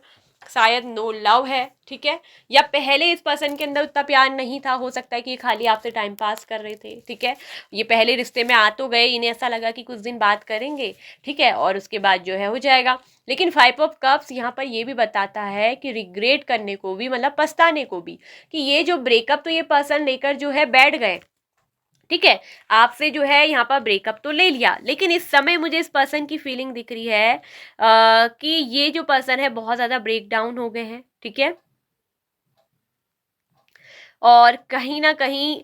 शायद नो लव है, ठीक है। या पहले इस पर्सन के अंदर उतना प्यार नहीं था, हो सकता है कि ये खाली आपसे टाइम पास कर रहे थे, ठीक है। ये पहले रिश्ते में आ तो गए, इन्हें ऐसा लगा कि कुछ दिन बात करेंगे, ठीक है, और उसके बाद जो है हो जाएगा। लेकिन 5 ऑफ कप्स यहाँ पर ये भी बताता है कि रिग्रेट करने को भी, मतलब पछताने को भी, कि ये जो ब्रेकअप तो ये पर्सन लेकर जो है बैठ गए, ठीक है। आपसे जो है यहाँ पर ब्रेकअप तो ले लिया, लेकिन इस समय मुझे इस पर्सन की फीलिंग दिख रही है कि ये जो पर्सन है बहुत ज़्यादा ब्रेक डाउन हो गए हैं, ठीक है। और कहीं ना कहीं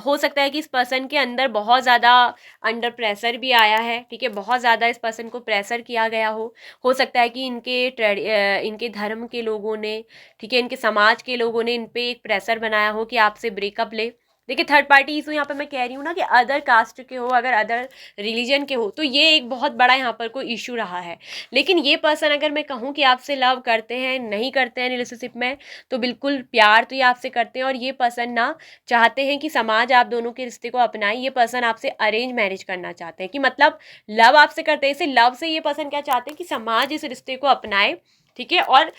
हो सकता है कि इस पर्सन के अंदर बहुत ज़्यादा अंडर प्रेशर भी आया है, ठीक है। बहुत ज़्यादा इस पर्सन को प्रेशर किया गया हो सकता है कि इनके धर्म के लोगों ने, ठीक है, इनके समाज के लोगों ने इन पे एक प्रेशर बनाया हो कि आपसे ब्रेकअप ले। देखिए थर्ड पार्टी इशू यहाँ पे मैं कह रही हूँ ना कि अदर कास्ट के हो, अगर अदर रिलीजन के हो, तो ये एक बहुत बड़ा यहाँ पर कोई इशू रहा है। लेकिन ये पर्सन अगर मैं कहूँ कि आपसे लव करते हैं, नहीं करते हैं रिलेशनशिप में, तो बिल्कुल प्यार तो ये आपसे करते हैं। और ये पर्सन ना चाहते हैं कि समाज आप दोनों के रिश्ते को अपनाए। ये पर्सन आपसे अरेंज मैरिज करना चाहते हैं, कि मतलब लव आपसे करते हैं, इसे लव से ये पर्सन क्या चाहते हैं कि समाज इस रिश्ते को अपनाए, ठीक है, और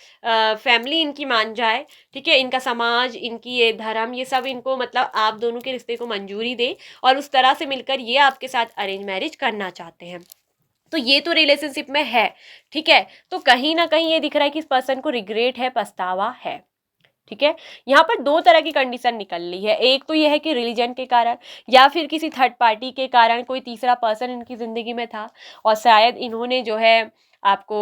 फैमिली इनकी मान जाए, ठीक है, इनका समाज, इनकी ये धर्म, ये सब इनको मतलब आप दोनों के रिश्ते को मंजूरी दे, और उस तरह से मिलकर ये आपके साथ अरेंज मैरिज करना चाहते हैं। तो ये तो रिलेशनशिप में है, ठीक है। तो कहीं ना कहीं ये दिख रहा है कि इस पर्सन को रिग्रेट है, पछतावा है, ठीक है। यहाँ पर दो तरह की कंडीशन निकल ली है। एक तो ये है कि रिलीजन के कारण या फिर किसी थर्ड पार्टी के कारण कोई तीसरा पर्सन इनकी ज़िंदगी में था, और शायद इन्होंने जो है आपको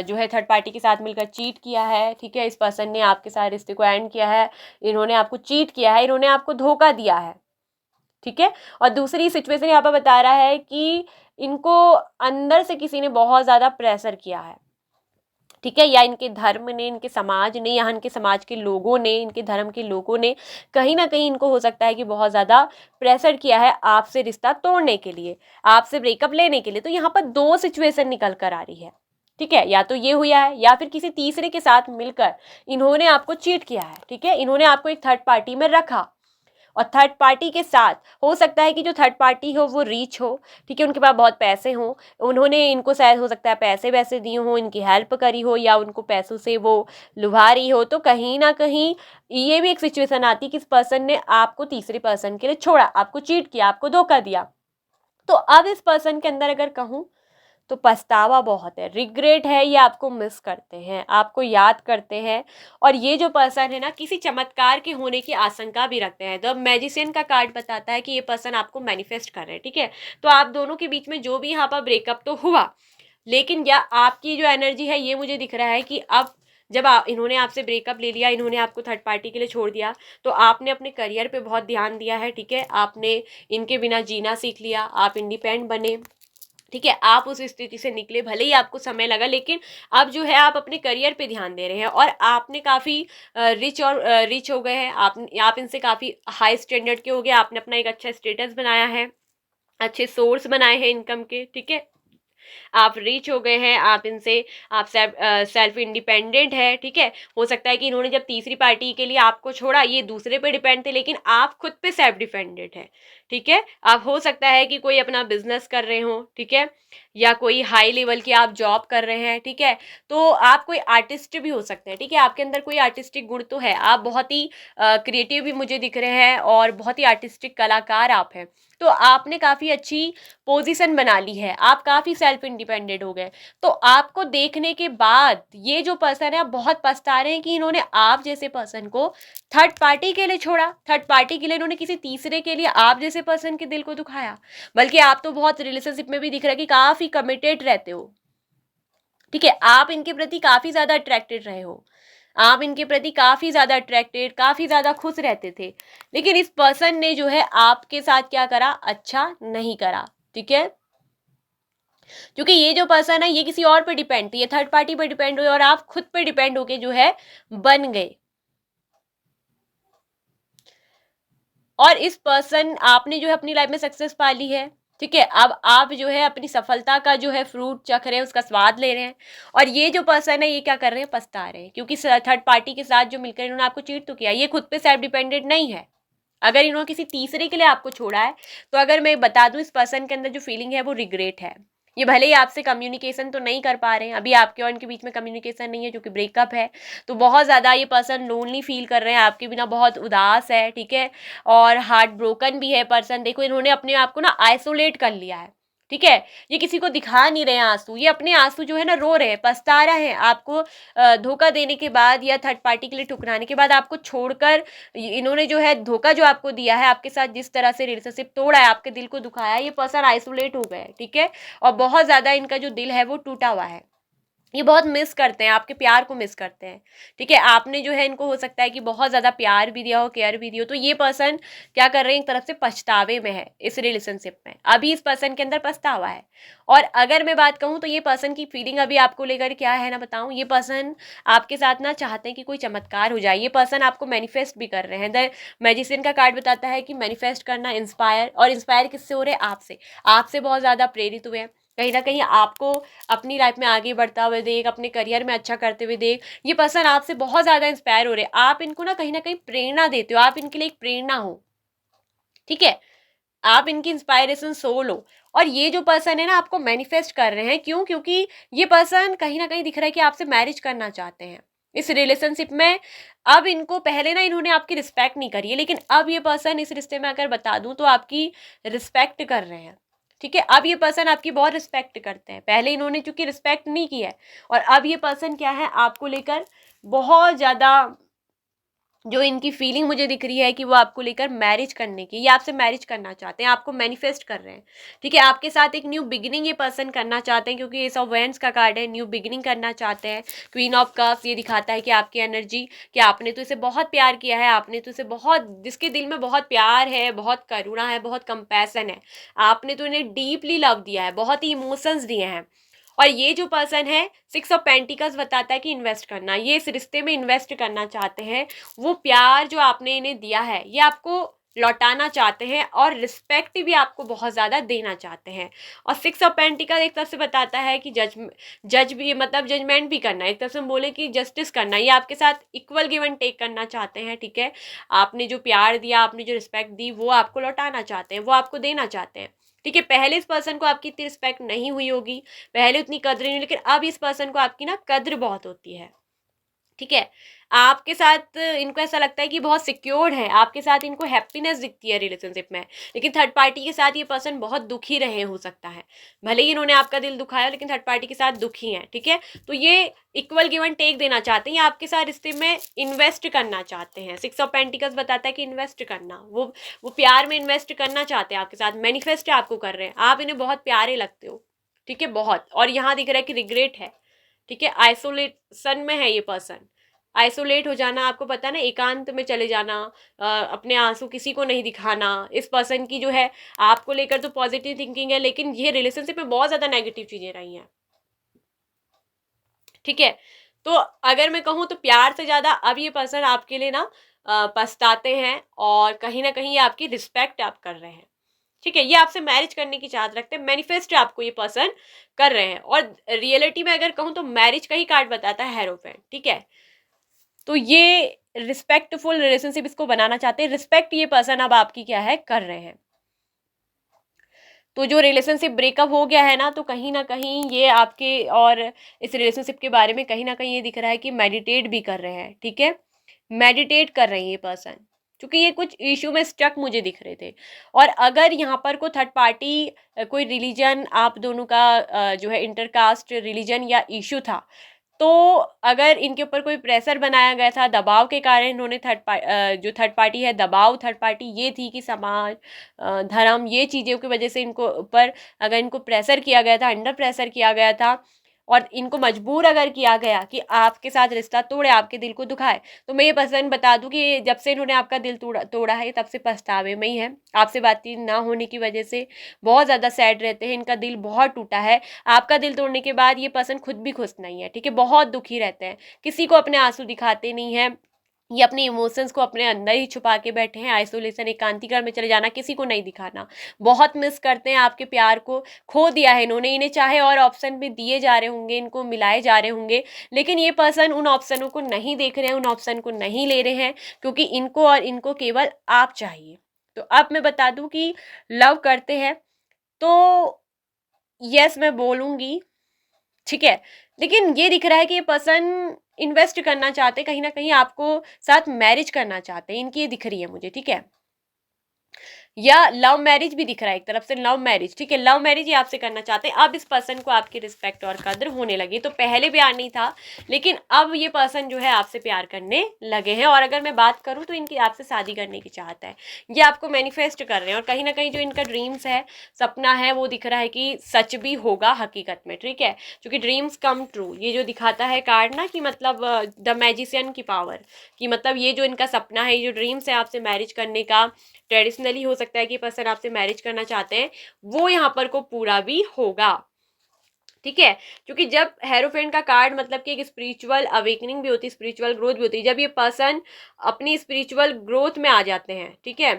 जो है थर्ड पार्टी के साथ मिलकर चीट किया है, ठीक है। इस पर्सन ने आपके साथ रिश्ते को एंड किया है, इन्होंने आपको चीट किया है, इन्होंने आपको धोखा दिया है, ठीक है। और दूसरी सिचुएशन यहाँ पर बता रहा है कि इनको अंदर से किसी ने बहुत ज़्यादा प्रेशर किया है, ठीक है, या इनके धर्म ने, इनके समाज ने, या इनके समाज के लोगों ने, इनके धर्म के लोगों ने कहीं ना कहीं इनको हो सकता है कि बहुत ज़्यादा प्रेशर किया है आपसे रिश्ता तोड़ने के लिए, आपसे ब्रेकअप लेने के लिए। तो यहाँ पर दो सिचुएशन निकल कर आ रही है, ठीक है। या तो ये हुआ है, या फिर किसी तीसरे के साथ मिलकर इन्होंने आपको चीट किया है, ठीक है। इन्होंने आपको एक थर्ड पार्टी में रखा, और थर्ड पार्टी के साथ हो सकता है कि जो थर्ड पार्टी हो वो रीच हो, ठीक है, उनके पास बहुत पैसे हों, उन्होंने इनको शायद हो सकता है पैसे वैसे दिए हों, इनकी हेल्प करी हो, या उनको पैसों से वो लुभा रही हो। तो कहीं ना कहीं ये भी एक सिचुएशन आती है कि इस पर्सन ने आपको तीसरे पर्सन के लिए छोड़ा, आपको चीट किया, आपको धोखा दिया। तो अब इस पर्सन के अंदर अगर कहूँ तो पछतावा बहुत है, रिग्रेट है, ये आपको मिस करते हैं, आपको याद करते हैं। और ये जो पर्सन है ना, किसी चमत्कार के होने की आशंका भी रखते हैं। द मैजिशियन का कार्ड बताता है कि ये पर्सन आपको मैनिफेस्ट कर रहे हैं, ठीक है। तो आप दोनों के बीच में जो भी यहाँ पर ब्रेकअप तो हुआ, लेकिन या आपकी जो एनर्जी है ये मुझे दिख रहा है कि अब जब इन्होंने आपसे ब्रेकअप ले लिया, इन्होंने आपको थर्ड पार्टी के लिए छोड़ दिया, तो आपने अपने करियर पे बहुत ध्यान दिया है, ठीक है। आपने इनके बिना जीना सीख लिया, आप इंडिपेंडेंट बने, ठीक है। आप उस स्थिति से निकले, भले ही आपको समय लगा, लेकिन अब जो है आप अपने करियर पे ध्यान दे रहे हैं, और आपने काफ़ी रिच हो गए हैं, आप इनसे काफ़ी हाई स्टैंडर्ड के हो गए, आपने अपना एक अच्छा स्टेटस बनाया है, अच्छे सोर्स बनाए हैं इनकम के, ठीक है। आप रिच हो गए हैं, आप इनसे आप सेल्फ इंडिपेंडेंट है, ठीक है। हो सकता है कि इन्होंने जब तीसरी पार्टी के लिए आपको छोड़ा, ये दूसरे पे डिपेंड थे, लेकिन आप खुद पे सेल्फ डिपेंडेंट है, ठीक है। आप हो सकता है कि कोई अपना बिजनेस कर रहे हो, ठीक है, या कोई हाई लेवल की आप जॉब कर रहे हैं, ठीक है। तो आप कोई आर्टिस्ट भी हो सकते हैं, ठीक है, आपके अंदर कोई आर्टिस्टिक गुण तो है, आप बहुत ही क्रिएटिव भी मुझे दिख रहे हैं, और बहुत ही आर्टिस्टिक कलाकार आप हैं। तो आपने काफ़ी अच्छी पोजीशन बना ली है, आप काफ़ी सेल्फ इंडिपेंडेंट हो गए। तो आपको देखने के बाद ये जो पर्सन है, आप बहुत पछता रहे हैं कि इन्होंने आप जैसे पर्सन को थर्ड पार्टी के लिए छोड़ा, थर्ड पार्टी के लिए इन्होंने किसी तीसरे के लिए आप जैसे पर्सन के दिल को दुखाया। बल्कि आप तो बहुत रिलेशनशिप में भी दिख रहा है कि काफ़ी कमिटेड रहते हो, ठीक है, आप इनके प्रति काफ़ी ज़्यादा अट्रैक्टेड रहे हो, आप इनके प्रति काफ़ी ज़्यादा अट्रैक्टेड, काफ़ी ज़्यादा खुश रहते थे। लेकिन इस पर्सन ने जो है आपके साथ क्या करा, अच्छा नहीं करा, ठीक है। क्योंकि ये जो पर्सन है ये किसी और पे डिपेंड थी, ये थर्ड पार्टी पे डिपेंड हुए, और आप खुद पे डिपेंड होके जो है बन गए। और इस पर्सन आपने जो है अपनी लाइफ में सक्सेस पा ली है, ठीक है, अब आप जो है अपनी सफलता का जो है फ्रूट चख रहे हैं, उसका स्वाद ले रहे हैं, और ये जो पर्सन है ये क्या कर रहे हैं, पछता रहे हैं, क्योंकि थर्ड पार्टी के साथ जो मिलकर इन्होंने आपको चीट तो किया, ये खुद पे सेल्फ डिपेंडेंट नहीं है। अगर इन्होंने किसी तीसरे के लिए आपको छोड़ा है, तो अगर मैं बता दूं, इस पर्सन के अंदर जो फीलिंग है वो रिग्रेट है। ये भले ही आपसे कम्युनिकेशन तो नहीं कर पा रहे हैं, अभी आपके और इनके बीच में कम्युनिकेशन नहीं है, जो कि ब्रेकअप है, तो बहुत ज़्यादा ये पर्सन लोनली फील कर रहे हैं, आपके बिना बहुत उदास है, ठीक है, और हार्ट ब्रोकन भी है पर्सन। देखो, इन्होंने अपने आप को ना आइसोलेट कर लिया है, ठीक है, ये किसी को दिखा नहीं रहे हैं आंसू, ये अपने आंसू जो है ना रो रहे हैं, पछता रहे हैं, आपको धोखा देने के बाद या थर्ड पार्टी के लिए ठुकराने के बाद आपको छोड़कर, इन्होंने जो है धोखा जो आपको दिया है, आपके साथ जिस तरह से रिलेशनशिप तोड़ा है, आपके दिल को दुखाया है, ये पर्सन आइसोलेट हो गए, ठीक है, और बहुत ज्यादा इनका जो दिल है वो टूटा हुआ है। ये बहुत मिस करते हैं, आपके प्यार को मिस करते हैं, ठीक है, आपने जो है इनको हो सकता है कि बहुत ज़्यादा प्यार भी दिया हो, केयर भी दी हो, तो ये पर्सन क्या कर रहे हैं, एक तरफ से पछतावे में है इस रिलेशनशिप में, अभी इस पर्सन के अंदर पछतावा है। और अगर मैं बात कहूँ तो ये पर्सन की फीलिंग अभी आपको लेकर क्या है ना बताऊँ, ये पर्सन आपके साथ ना चाहते हैं कि कोई चमत्कार हो जाए, ये पर्सन आपको मैनिफेस्ट भी कर रहे हैं। द मैजिशियन का कार्ड बताता है कि मैनिफेस्ट करना, इंस्पायर, और इंस्पायर किससे हो रहे हैं, आपसे बहुत ज़्यादा प्रेरित हुए हैं, कहीं ना कहीं आपको अपनी लाइफ में आगे बढ़ता हुए देख, अपने करियर में अच्छा करते हुए देख, ये पर्सन आपसे बहुत ज़्यादा इंस्पायर हो रहे हैं, आप इनको ना कहीं प्रेरणा देते हो, आप इनके लिए एक प्रेरणा हो, ठीक है, आप इनकी इंस्पायरेशन सोल हो। और ये जो पर्सन है ना आपको मैनिफेस्ट कर रहे हैं, क्यों, क्योंकि ये पर्सन कहीं ना कहीं दिख रहा है कि आपसे मैरिज करना चाहते हैं इस रिलेशनशिप में। अब इनको पहले ना इन्होंने आपकी रिस्पेक्ट नहीं करी है, लेकिन अब ये पर्सन इस रिश्ते में अगर बता दूं तो आपकी रिस्पेक्ट कर रहे हैं, ठीक है, अब ये पर्सन आपकी बहुत रिस्पेक्ट करते हैं, पहले इन्होंने चूंकि रिस्पेक्ट नहीं की है, और अब ये पर्सन क्या है आपको लेकर बहुत ज़्यादा, जो इनकी फीलिंग मुझे दिख रही है कि वो आपको लेकर मैरिज करने की, ये आपसे मैरिज करना चाहते हैं, आपको मैनिफेस्ट कर रहे हैं, ठीक है, आपके साथ एक न्यू बिगिनिंग ये पर्सन करना चाहते हैं, क्योंकि एस ऑफ वेंस का कार्ड है, न्यू बिगिनिंग करना चाहते हैं। क्वीन ऑफ कप्स ये दिखाता है कि आपकी एनर्जी, कि आपने तो इसे बहुत प्यार किया है, आपने तो इसे बहुत, जिसके दिल में बहुत प्यार है, बहुत करुणा है, बहुत कंपैशन है, आपने तो इन्हें डीपली लव दिया है, बहुत ही इमोशंस दिए हैं। और ये जो पर्सन है, 6 ऑफ पेंटिकल्स बताता है कि इन्वेस्ट करना, ये इस रिश्ते में इन्वेस्ट करना चाहते हैं, वो प्यार जो आपने इन्हें दिया है ये आपको लौटाना चाहते हैं, और रिस्पेक्ट भी आपको बहुत ज़्यादा देना चाहते हैं। और 6 ऑफ पेंटिकल एक तरफ से बताता है कि जज भी, मतलब जजमेंट भी करना, एक तरफ से हम बोले कि जस्टिस करना, ये आपके साथ इक्वल गिव एंड टेक करना चाहते हैं, ठीक है, आपने जो प्यार दिया, आपने जो रिस्पेक्ट दी, वो आपको लौटाना चाहते हैं, वो आपको देना चाहते हैं, ठीक है, पहले इस पर्सन को आपकी इतनी रिस्पेक्ट नहीं हुई होगी, पहले उतनी कद्र नहीं, लेकिन अब इस पर्सन को आपकी ना कद्र बहुत होती है, ठीक है, आपके साथ इनको ऐसा लगता है कि बहुत सिक्योर्ड है, आपके साथ इनको हैप्पीनेस दिखती है रिलेशनशिप में, लेकिन थर्ड पार्टी के साथ ये पर्सन बहुत दुखी रहे हो सकता है, भले ही इन्होंने आपका दिल दुखाया, लेकिन थर्ड पार्टी के साथ दुखी हैं, ठीक है, तो ये इक्वल गिव एंड टेक देना चाहते हैं, ये आपके साथ रिश्ते में इन्वेस्ट करना चाहते हैं। 6 ऑफ पेंटिकल्स बताता है कि इन्वेस्ट करना, वो प्यार में इन्वेस्ट करना चाहते हैं आपके साथ, मैनिफेस्ट आपको कर रहे हैं, आप इन्हें बहुत प्यारे लगते हो, ठीक है, बहुत, और यहाँ दिख रहा है कि रिग्रेट है, ठीक है, आइसोलेशन में है ये पर्सन, आइसोलेट हो जाना, आपको पता है ना, एकांत में चले जाना, अपने आंसू किसी को नहीं दिखाना, इस पर्सन की जो है आपको लेकर तो पॉजिटिव थिंकिंग है, लेकिन ये रिलेशनशिप में बहुत ज़्यादा नेगेटिव चीज़ें रही हैं, ठीक है, तो अगर मैं कहूँ तो प्यार से ज़्यादा अब ये पर्सन आपके लिए ना पछताते हैं, और कहीं ना कहीं ये आपकी रिस्पेक्ट आप कर रहे हैं, ठीक है, ये आपसे मैरिज करने की चाहत रखते हैं, मैनिफेस्ट आपको ये पर्सन कर रहे हैं। और रियलिटी में अगर कहूँ तो मैरिज का ही कार्ड बताता है, हेरोफेंट, ठीक है, तो ये रिस्पेक्टफुल रिलेशनशिप इसको बनाना चाहते हैं, रिस्पेक्ट ये पर्सन अब आपकी क्या है कर रहे हैं। तो जो रिलेशनशिप ब्रेकअप हो गया है ना, तो कहीं ना कहीं ये आपके और इस रिलेशनशिप के बारे में कहीं ना कहीं ये दिख रहा है कि मेडिटेट भी कर रहे हैं, ठीक है, मेडिटेट कर रहे हैं ये पर्सन, क्योंकि ये कुछ इशू में स्टक मुझे दिख रहे थे। और अगर यहाँ पर कोई थर्ड पार्टी, कोई रिलीजन आप दोनों का जो है इंटरकास्ट रिलीजन या इशू था, तो अगर इनके ऊपर कोई प्रेशर बनाया गया था, दबाव के कारण इन्होंने जो थर्ड पार्टी है, दबाव थर्ड पार्टी ये थी कि समाज, धर्म, ये चीज़ों की वजह से इनको ऊपर अगर इनको प्रेशर किया गया था, अंडर प्रेशर किया गया था, और इनको मजबूर अगर किया गया कि आपके साथ रिश्ता तोड़े, आपके दिल को दुखाए, तो मैं ये पर्सन बता दूं कि जब से इन्होंने आपका दिल तोड़ा है, तब से पछतावे में ही है, आपसे बातचीत ना होने की वजह से बहुत ज़्यादा सैड रहते हैं, इनका दिल बहुत टूटा है, आपका दिल तोड़ने के बाद ये पर्सन खुद भी खुश नहीं है, ठीक है, बहुत दुखी रहते हैं, किसी को अपने आंसू दिखाते नहीं हैं, ये अपने इमोशंस को अपने अंदर ही छुपा के बैठे हैं, आइसोलेशन एकांतीकरण में चले जाना, किसी को नहीं दिखाना, बहुत मिस करते हैं आपके प्यार को, खो दिया है इन्होंने, इन्हें चाहे और ऑप्शन भी दिए जा रहे होंगे, इनको मिलाए जा रहे होंगे, लेकिन ये पर्सन उन ऑप्शनों को नहीं देख रहे हैं, उन ऑप्शन को नहीं ले रहे हैं, क्योंकि इनको और इनको केवल आप चाहिए। तो अब मैं बता दूं कि लव करते हैं तो यस मैं बोलूंगी, ठीक है, लेकिन ये दिख रहा है कि ये पर्सन इन्वेस्ट करना चाहते, कहीं ना कहीं आपको साथ मैरिज करना चाहते हैं, इनकी ये दिख रही है मुझे, ठीक है, या लव मैरिज भी दिख रहा है, एक तरफ से लव मैरिज, ठीक है, लव मैरिज ही आपसे करना चाहते हैं। अब इस पर्सन को आपकी रिस्पेक्ट और कदर होने लगी, तो पहले प्यार नहीं था, लेकिन अब ये पर्सन जो है आपसे प्यार करने लगे हैं, और अगर मैं बात करूं तो इनकी आपसे शादी करने की चाहत है, ये आपको मैनिफेस्ट कर रहे हैं, और कहीं ना कहीं जो इनका ड्रीम्स है, सपना है, वो दिख रहा है कि सच भी होगा हकीकत में, ठीक है, क्योंकि ड्रीम्स कम ट्रू, ये जो दिखाता है कार्ड ना, कि मतलब द मैजिशियन की पावर, कि मतलब ये जो इनका सपना है, ये जो ड्रीम्स है आपसे मैरिज करने का, ट्रेडिशनली हो सकता है कि पर्सन आपसे मैरिज करना चाहते हैं, वो यहाँ पर को पूरा भी होगा, ठीक है, क्योंकि जब हेरोफेंट का कार्ड मतलब कि एक स्पिरिचुअल अवेकनिंग भी होती है, स्पिरिचुअल ग्रोथ भी होती है, जब ये पर्सन अपनी स्पिरिचुअल ग्रोथ में आ जाते हैं, ठीक है,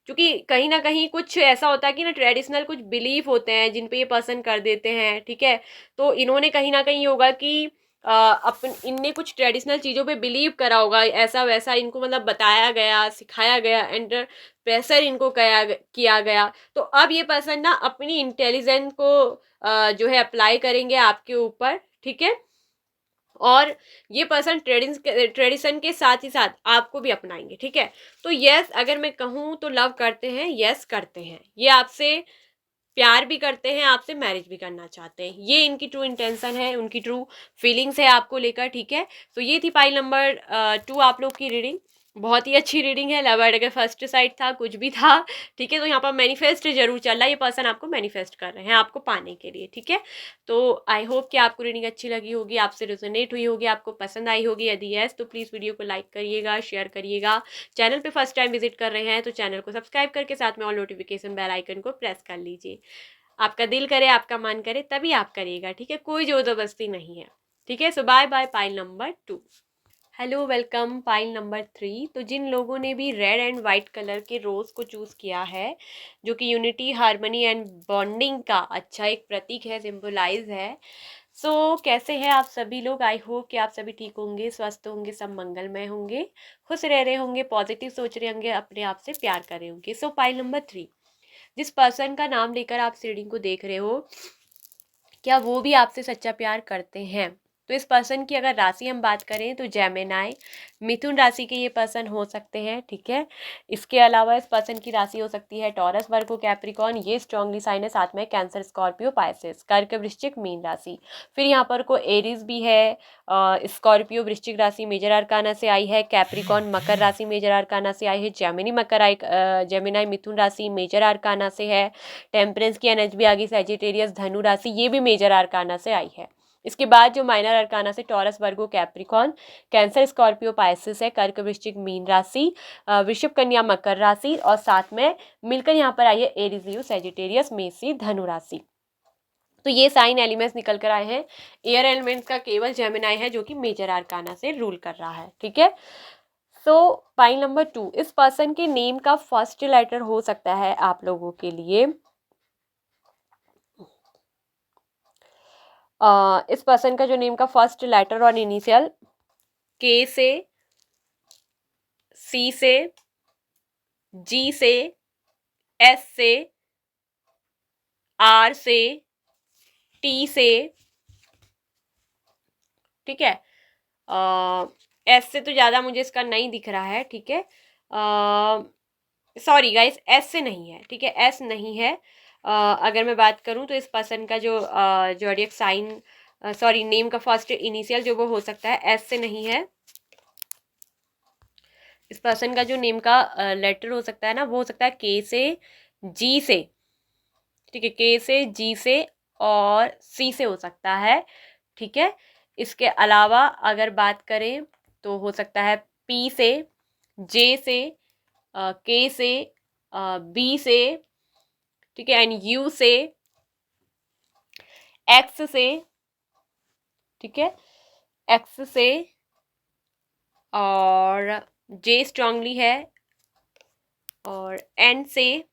क्योंकि कहीं ना कहीं कुछ ऐसा होता है कि ना ट्रेडिशनल कुछ बिलीफ होते हैं जिन पे ये पर्सन कर देते हैं, ठीक है, तो इन्होंने कहीं ना कहीं होगा कि अपन इनने कुछ ट्रेडिशनल चीज़ों पे बिलीव करा होगा, ऐसा वैसा इनको मतलब बताया गया, सिखाया गया, एंड प्रेशर इनको किया गया, तो अब ये पर्सन ना अपनी इंटेलिजेंस को जो है अप्लाई करेंगे आपके ऊपर, ठीक है, और ये पर्सन ट्रेडिशन के साथ ही साथ आपको भी अपनाएंगे, ठीक है, तो यस अगर मैं कहूँ तो लव करते हैं, यस करते हैं, ये आपसे प्यार भी करते हैं, आपसे मैरिज भी करना चाहते हैं, ये इनकी ट्रू इंटेंशन है, उनकी ट्रू फीलिंग्स है आपको लेकर, ठीक है, तो ये थी पाइल नंबर 2 आप लोग की रीडिंग, बहुत ही अच्छी रीडिंग है, लवर्ड अगर फर्स्ट साइड था कुछ भी था, ठीक है, तो यहाँ पर मैनिफेस्ट जरूर चल रहा है, ये पर्सन आपको मैनिफेस्ट कर रहे हैं आपको पाने के लिए, ठीक है, तो आई होप कि आपको रीडिंग अच्छी लगी होगी, आपसे रेजोनेट हुई होगी, आपको पसंद आई होगी, यदि यस तो प्लीज़ वीडियो को लाइक करिएगा, शेयर करिएगा, चैनल पे फर्स्ट टाइम विजिट कर रहे हैं तो चैनल को सब्सक्राइब करके साथ में ऑल नोटिफिकेशन बेल आइकन को प्रेस कर लीजिए, आपका दिल करे, आपका मन करे तभी आप करिएगा, ठीक है, कोई ज़बरदस्ती नहीं है, ठीक है, so bye bye pile number 2। Hello welcome pile number 3। तो जिन लोगों ने भी रेड एंड वाइट कलर के रोज़ को चूज़ किया है, जो कि यूनिटी हार्मनी एंड बॉन्डिंग का अच्छा एक प्रतीक है, सिंबलाइज है, सो कैसे हैं आप सभी लोग, आई होप कि आप सभी ठीक होंगे, स्वस्थ होंगे, सब मंगलमय होंगे, खुश रह रहे होंगे, पॉजिटिव सोच रहे होंगे, अपने आप से प्यार कर रहे होंगे। सो पाइल नंबर 3, जिस पर्सन का नाम लेकर आप रीडिंग को देख रहे हो, क्या वो भी आपसे सच्चा प्यार करते हैं? तो इस पर्सन की अगर राशि हम बात करें तो जेमिनाई, मिथुन राशि के ये पर्सन हो सकते हैं, ठीक है, इसके अलावा इस पर्सन की राशि हो सकती है टॉरस, वर्गो, कैप्रिकॉन, ये स्ट्रांगली साइन है, साथ में कैंसर, स्कॉर्पियो, पाइसेस, कर्क, वृश्चिक, मीन राशि, फिर यहाँ पर को एरीज भी है, स्कॉर्पियो वृश्चिक राशि मेजर आर्काना से आई है, कैप्रिकॉन मकर राशि मेजर आर्काना से आई है, जेमिनी मकर आई, जेमिनाई मिथुन राशि मेजर आर्काना से है, टेम्परेंस की एनर्जी भी आ गई, सेजिटेरियस धनु राशि, ये भी मेजर आर्काना से आई है। इसके बाद जो माइनर अरकाना से टॉरस, वर्गो, कैप्रिकॉन, कैंसर, स्कॉर्पियो, पाइसेस है, कर्क, वृश्चिक, मीन राशि, वृषभ, कन्या, मकर राशि, और साथ में मिलकर यहाँ पर आई है एरीज, लियो, सेजिटेरियस, मेषी, धनु राशि। तो ये साइन एलिमेंट्स निकल कर आए हैं, एयर एलिमेंट्स का केवल जेमिनाई है जो कि मेजर आर्काना से रूल कर रहा है, ठीक है। सो पाइल नंबर 2, इस पर्सन के नेम का फर्स्ट लेटर हो सकता है आप लोगों के लिए, इस पर्सन का जो नेम का फर्स्ट लेटर और इनिशियल के से, सी से, जी से, एस से, आर से, टी से, ठीक है, एस से तो ज़्यादा मुझे इसका नहीं दिख रहा है, ठीक है, सॉरी गाइस, एस से नहीं है, ठीक है, एस नहीं है, अगर मैं बात करूं तो इस पर्सन का जो जोडियक साइन, सॉरी नेम का फर्स्ट इनिशियल जो वो हो सकता है, एस से नहीं है, इस पर्सन का जो नेम का लेटर हो सकता है ना, वो हो सकता है के से, जी से, ठीक है, के से, जी से और सी से हो सकता है, ठीक है, इसके अलावा अगर बात करें तो हो सकता है पी से, जे से, के से, बी से, ठीक है, एंड यू से, एक्स से, ठीक है, एक्स से, और जे स्ट्रांगली है, और एन से,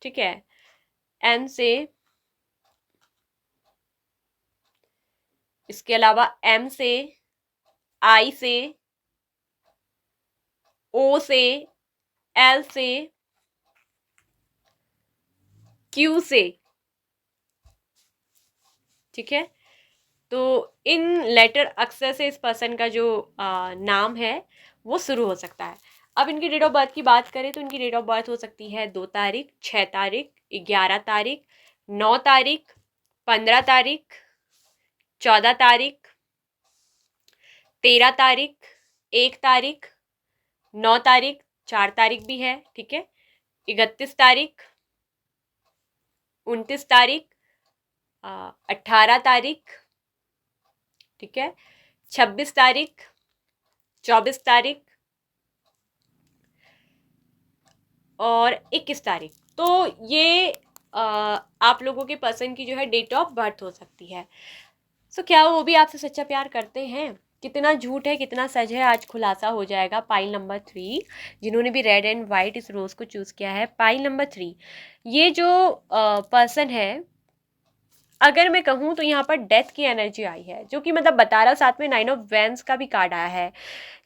ठीक है, एन से, इसके अलावा एम से, आई से, ओ से, एल से, क्यू से, ठीक है। तो इन लेटर अक्षर से इस पर्सन का जो नाम है वो शुरू हो सकता है। अब इनकी डेट ऑफ बर्थ की बात करें तो इनकी डेट ऑफ बर्थ हो सकती है 2 तारीख, 6 तारीख, 11 तारीख, 9 तारीख, 15 तारीख, 14 तारीख, 13 तारीख, 1 तारीख, 9 तारीख, 4 तारीख भी है, ठीक है, 31 तारीख, 29 तारीख, 18 तारीख, ठीक है, 26 तारीख, 24 तारीख और 21 तारीख। तो ये आप लोगों के पर्सन की जो है डेट ऑफ बर्थ हो सकती है। सो क्या वो भी आपसे सच्चा प्यार करते हैं? कितना झूठ है कितना सच है, आज खुलासा हो जाएगा। पाइल नंबर 3, जिन्होंने भी रेड एंड वाइट इस रोज को चूज किया है, पाइल नंबर 3, ये जो पर्सन है, अगर मैं कहूँ तो यहाँ पर डेथ की एनर्जी आई है, जो कि मतलब बता रहा, साथ में 9 ऑफ वैंड्स का भी कार्ड आया है।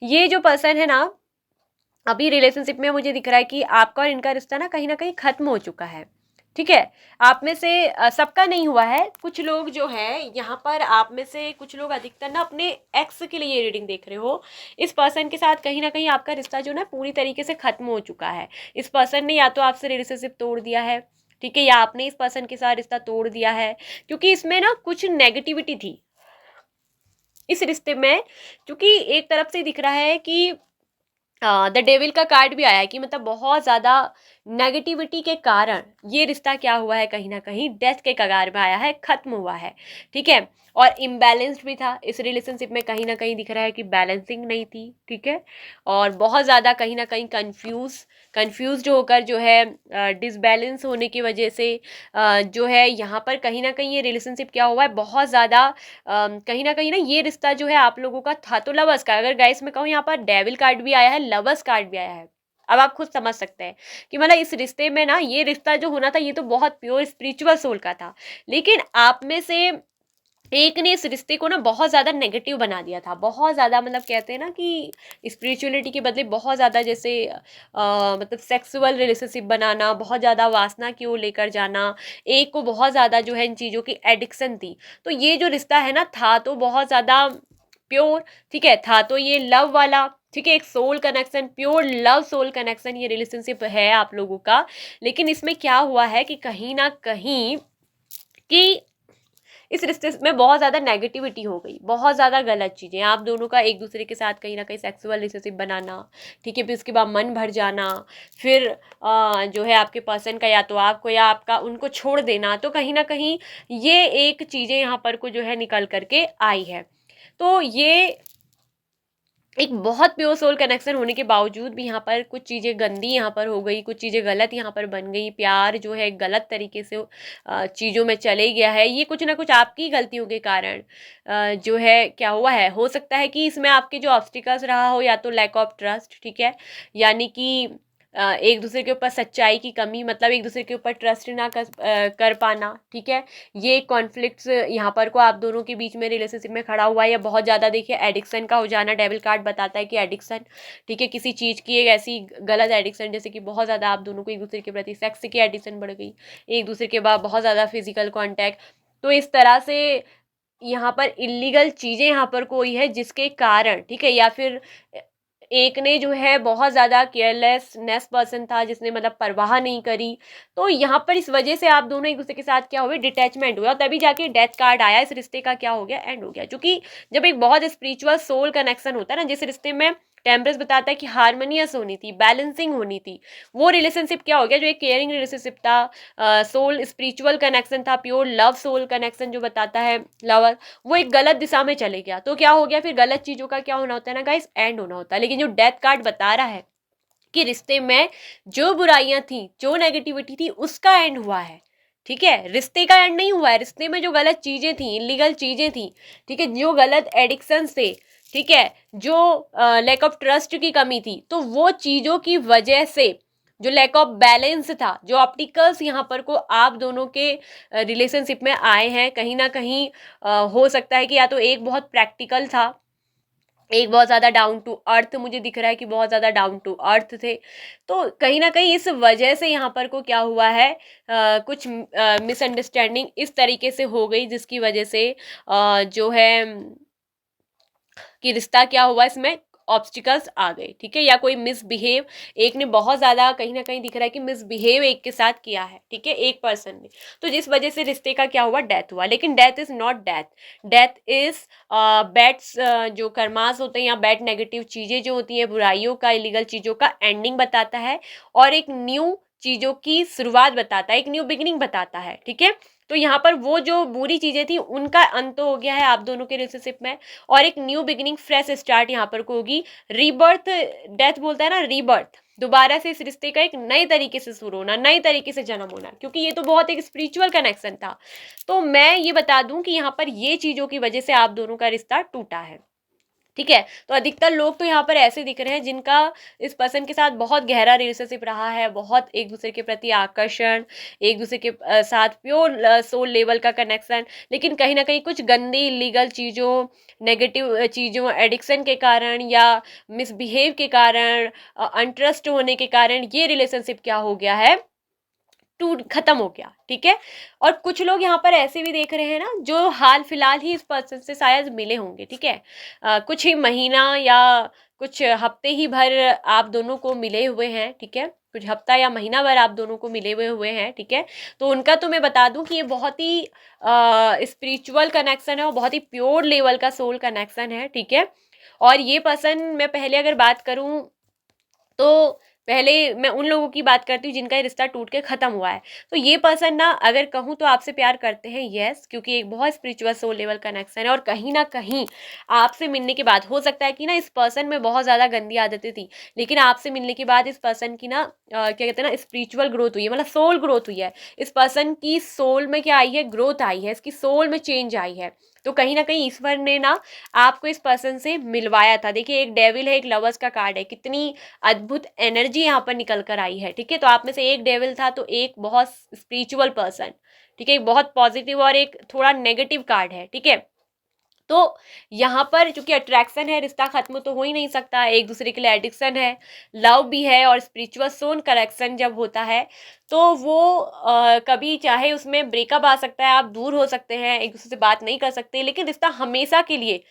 ये जो पर्सन है ना, अभी रिलेशनशिप में मुझे दिख रहा है कि आपका और इनका रिश्ता ना कहीं खत्म हो चुका है, ठीक है। आप में से सबका नहीं हुआ है, कुछ लोग जो है यहाँ पर, आप में से कुछ लोग अधिकतर ना अपने एक्स के लिए ये रीडिंग देख रहे हो। इस पर्सन के साथ कहीं ना कहीं आपका रिश्ता जो ना पूरी तरीके से खत्म हो चुका है। इस पर्सन ने या तो आपसे रिलेशनशिप तोड़ दिया है, ठीक है, या आपने इस पर्सन के साथ रिश्ता तोड़ दिया है, क्योंकि इसमें ना कुछ नेगेटिविटी थी इस रिश्ते में। क्योंकि एक तरफ से दिख रहा है कि द डेविल का कार्ड भी आया है कि मतलब बहुत ज़्यादा नेगेटिविटी के कारण ये रिश्ता क्या हुआ है, कहीं ना कहीं डेथ के कगार में आया है, खत्म हुआ है, ठीक है। और इम्बैलेंस्ड भी था इस रिलेशनशिप में, कहीं ना कहीं दिख रहा है कि बैलेंसिंग नहीं थी, ठीक है। और बहुत ज़्यादा कहीं ना कहीं कंफ्यूज होकर जो है डिसबैलेंस होने की वजह से जो है यहाँ पर कहीं ना कहीं ये रिलेशनशिप क्या हुआ है, बहुत ज़्यादा कहीं ना ये रिश्ता जो है आप लोगों का था तो लवर्स का। अगर गाइस मैं कहूँ, यहाँ पर डेविल कार्ड भी आया है, लवर्स कार्ड भी आया है। अब आप खुद समझ सकते हैं कि मतलब इस रिश्ते में ना, ये रिश्ता जो होना था ये तो बहुत प्योर स्पिरिचुअल सोल का था, लेकिन आप में से एक ने इस रिश्ते को ना बहुत ज़्यादा नेगेटिव बना दिया था, बहुत ज़्यादा, मतलब कहते हैं ना कि स्पिरिचुअलिटी के बदले बहुत ज़्यादा, जैसे मतलब सेक्सुअल रिलेशनशिप बनाना, बहुत ज़्यादा वासना की ओर लेकर जाना, एक को बहुत ज़्यादा जो है इन चीज़ों की एडिक्शन थी। तो ये जो रिश्ता है ना, था तो बहुत ज़्यादा प्योर, ठीक है, था तो ये लव वाला, ठीक है, एक soul connection, pure love soul connection ये रिलेशनशिप है आप लोगों का। लेकिन इसमें क्या हुआ है कि कहीं ना कहीं कि इस रिश्ते में बहुत ज़्यादा नेगेटिविटी हो गई, बहुत ज़्यादा गलत चीज़ें, आप दोनों का एक दूसरे के साथ कहीं ना कहीं सेक्सुअल रिलेशनशिप बनाना, ठीक है, फिर उसके बाद मन भर जाना, फिर जो है आपके पर्सन का या तो आपको या आपका उनको छोड़ देना। तो कहीं ना कहीं ये एक चीज़ें यहाँ पर को जो है निकल करके आई है। तो ये एक बहुत प्योर सोल कनेक्शन होने के बावजूद भी यहाँ पर कुछ चीज़ें गंदी यहाँ पर हो गई, कुछ चीज़ें गलत यहाँ पर बन गई, प्यार जो है गलत तरीके से चीज़ों में चले गया है। ये कुछ ना कुछ आपकी गलतियों के कारण जो है क्या हुआ है। हो सकता है कि इसमें आपके जो ऑब्स्टिकल्स रहा हो, या तो लैक ऑफ ट्रस्ट, ठीक है, यानी कि एक दूसरे के ऊपर सच्चाई की कमी, मतलब एक दूसरे के ऊपर ट्रस्ट ना कर पाना, ठीक है। ये कॉन्फ्लिक्ट्स यहाँ पर को आप दोनों के बीच में रिलेशनशिप में खड़ा हुआ है, या बहुत ज़्यादा देखिए एडिक्शन का हो जाना। डेविल कार्ड बताता है कि एडिक्शन, ठीक है, किसी चीज़ की एक ऐसी गलत एडिक्शन, जैसे कि बहुत ज़्यादा आप दोनों को एक दूसरे के प्रति सेक्स की एडिक्शन बढ़ गई, एक दूसरे के बाद बहुत ज़्यादा फिजिकल कॉन्टैक्ट। तो इस तरह से यहाँ पर इलीगल चीज़ें यहाँ पर कोई है जिसके कारण, ठीक है, या फिर एक ने जो है बहुत ज़्यादा केयरलेसनेस पर्सन था, जिसने मतलब परवाह नहीं करी। तो यहाँ पर इस वजह से आप दोनों एक दूसरे के साथ क्या हुए, डिटैचमेंट हुआ, और तभी जाके डेथ कार्ड आया। इस रिश्ते का क्या हो गया, एंड हो गया। क्योंकि जब एक बहुत स्पिरिचुअल सोल कनेक्शन होता है ना, जिस रिश्ते में टेम्परेंस बताता है कि हारमोनियस होनी थी, बैलेंसिंग होनी थी, वो रिलेशनशिप क्या हो गया, जो एक केयरिंग रिलेशनशिप था, सोल स्पिरिचुअल कनेक्शन था, प्योर लव सोल कनेक्शन जो बताता है लवर, वो एक गलत दिशा में चले गया। तो क्या हो गया, फिर गलत चीज़ों का क्या होना होता है ना गाइस, एंड होना होता है। लेकिन जो डेथ कार्ड बता रहा है कि रिश्ते में जो बुराइयां थी, जो नेगेटिविटी थी, उसका एंड हुआ है, ठीक है, रिश्ते का एंड नहीं हुआ है, रिश्ते में जो गलत चीजें थी, इलीगल चीजें थी, ठीक है, जो गलत एडिक्शन थे, ठीक है, जो लैक ऑफ ट्रस्ट की कमी थी, तो वो चीजों की वजह से जो लैक ऑफ बैलेंस था, जो ऑप्टिकल्स यहाँ पर को आप दोनों के रिलेशनशिप में आए हैं, कहीं ना कहीं हो सकता है कि या तो एक बहुत प्रैक्टिकल था, एक बहुत ज़्यादा डाउन टू अर्थ मुझे दिख रहा है कि बहुत ज़्यादा डाउन टू अर्थ थे। तो कहीं ना कहीं इस वजह से यहाँ पर को क्या हुआ है, कुछ मिसअंडरस्टैंडिंग इस तरीके से हो गई जिसकी वजह से जो है कि रिश्ता क्या हुआ, इसमें ऑब्स्टिकल्स आ गए, ठीक है, या कोई मिसबिहेव, एक ने बहुत ज़्यादा कहीं ना कहीं दिख रहा है कि मिसबिहेव एक के साथ किया है, ठीक है, एक पर्सन ने, तो जिस वजह से रिश्ते का क्या हुआ, डेथ हुआ। लेकिन death is not death, death is bads, जो कर्मास होते हैं या बैड नेगेटिव चीज़ें जो होती हैं, बुराइयों का, इलीगल चीज़ों का एंडिंग बताता है और एक न्यू चीज़ों की शुरुआत बताता है, एक न्यू बिगिनिंग बताता है, ठीक है। तो यहाँ पर वो जो बुरी चीज़ें थी उनका अंत हो गया है आप दोनों के रिलेशनशिप में, और एक न्यू बिगिनिंग, फ्रेश स्टार्ट यहाँ पर को होगी। रीबर्थ, डेथ बोलता है ना, रीबर्थ, दोबारा से इस रिश्ते का एक नए तरीके से शुरू होना, नए तरीके से जन्म होना, क्योंकि ये तो बहुत एक स्पिरिचुअल कनेक्शन था। तो मैं ये बता दूं कि यहाँ पर ये चीज़ों की वजह से आप दोनों का रिश्ता टूटा है, ठीक है। तो अधिकतर लोग तो यहाँ पर ऐसे दिख रहे हैं जिनका इस पर्सन के साथ बहुत गहरा रिलेशनशिप रहा है, बहुत एक दूसरे के प्रति आकर्षण, एक दूसरे के साथ प्योर सोल लेवल का कनेक्शन, लेकिन कहीं ना कहीं कुछ गंदी इलीगल चीज़ों, नेगेटिव चीज़ों, एडिक्शन के कारण या मिसबिहेव के कारण, अनट्रस्ट होने के कारण ये रिलेशनशिप क्या हो गया है, टूट खत्म हो गया, ठीक है। और कुछ लोग यहाँ पर ऐसे भी देख रहे हैं ना जो हाल फिलहाल ही इस पर्सन से शायद मिले होंगे, ठीक है, कुछ ही महीना या कुछ हफ्ते ही भर आप दोनों को मिले हुए हैं, ठीक है, कुछ हफ्ता या महीना भर आप दोनों को मिले हुए हैं, ठीक है। तो उनका तो मैं बता दूं कि ये बहुत ही स्पिरिचुअल कनेक्शन है और बहुत ही प्योर लेवल का सोल कनेक्शन है, ठीक है। और ये पर्सन, मैं पहले अगर बात करूं तो पहले मैं उन लोगों की बात करती हूँ जिनका ये रिश्ता टूट के ख़त्म हुआ है। तो ये पर्सन ना, अगर कहूँ तो आपसे प्यार करते हैं, यस, क्योंकि एक बहुत स्पिरिचुअल सोल लेवल कनेक्शन है, और कहीं ना कहीं आपसे मिलने के बाद हो सकता है कि ना इस पर्सन में बहुत ज़्यादा गंदी आदतें थी, लेकिन आपसे मिलने के बाद इस पर्सन की ना क्या कहते हैं ना, स्पिरिचुअल ग्रोथ हुई है, मतलब सोल ग्रोथ हुई है। इस पर्सन की सोल में क्या आई है, ग्रोथ आई है, इसकी सोल में चेंज आई है। तो कहीं ना कहीं ईश्वर ने ना आपको इस पर्सन से मिलवाया था। देखिए, एक डेविल है, एक लवर्स का कार्ड है, कितनी अद्भुत एनर्जी यहाँ पर निकल कर आई है, ठीक है। तो आप में से एक डेविल था तो एक बहुत स्पिरिचुअल पर्सन, ठीक है, एक बहुत पॉजिटिव और एक थोड़ा नेगेटिव कार्ड है, ठीक है। तो यहाँ पर चूंकि अट्रैक्शन है, रिश्ता खत्म तो हो ही नहीं सकता, एक दूसरे के लिए एडिक्शन है, लव भी है, और स्पिरिचुअल सोल कनेक्शन जब होता है तो वो कभी चाहे उसमें ब्रेकअप आ सकता है, आप दूर हो सकते हैं, एक दूसरे से बात नहीं कर सकते, लेकिन रिश्ता हमेशा के लिए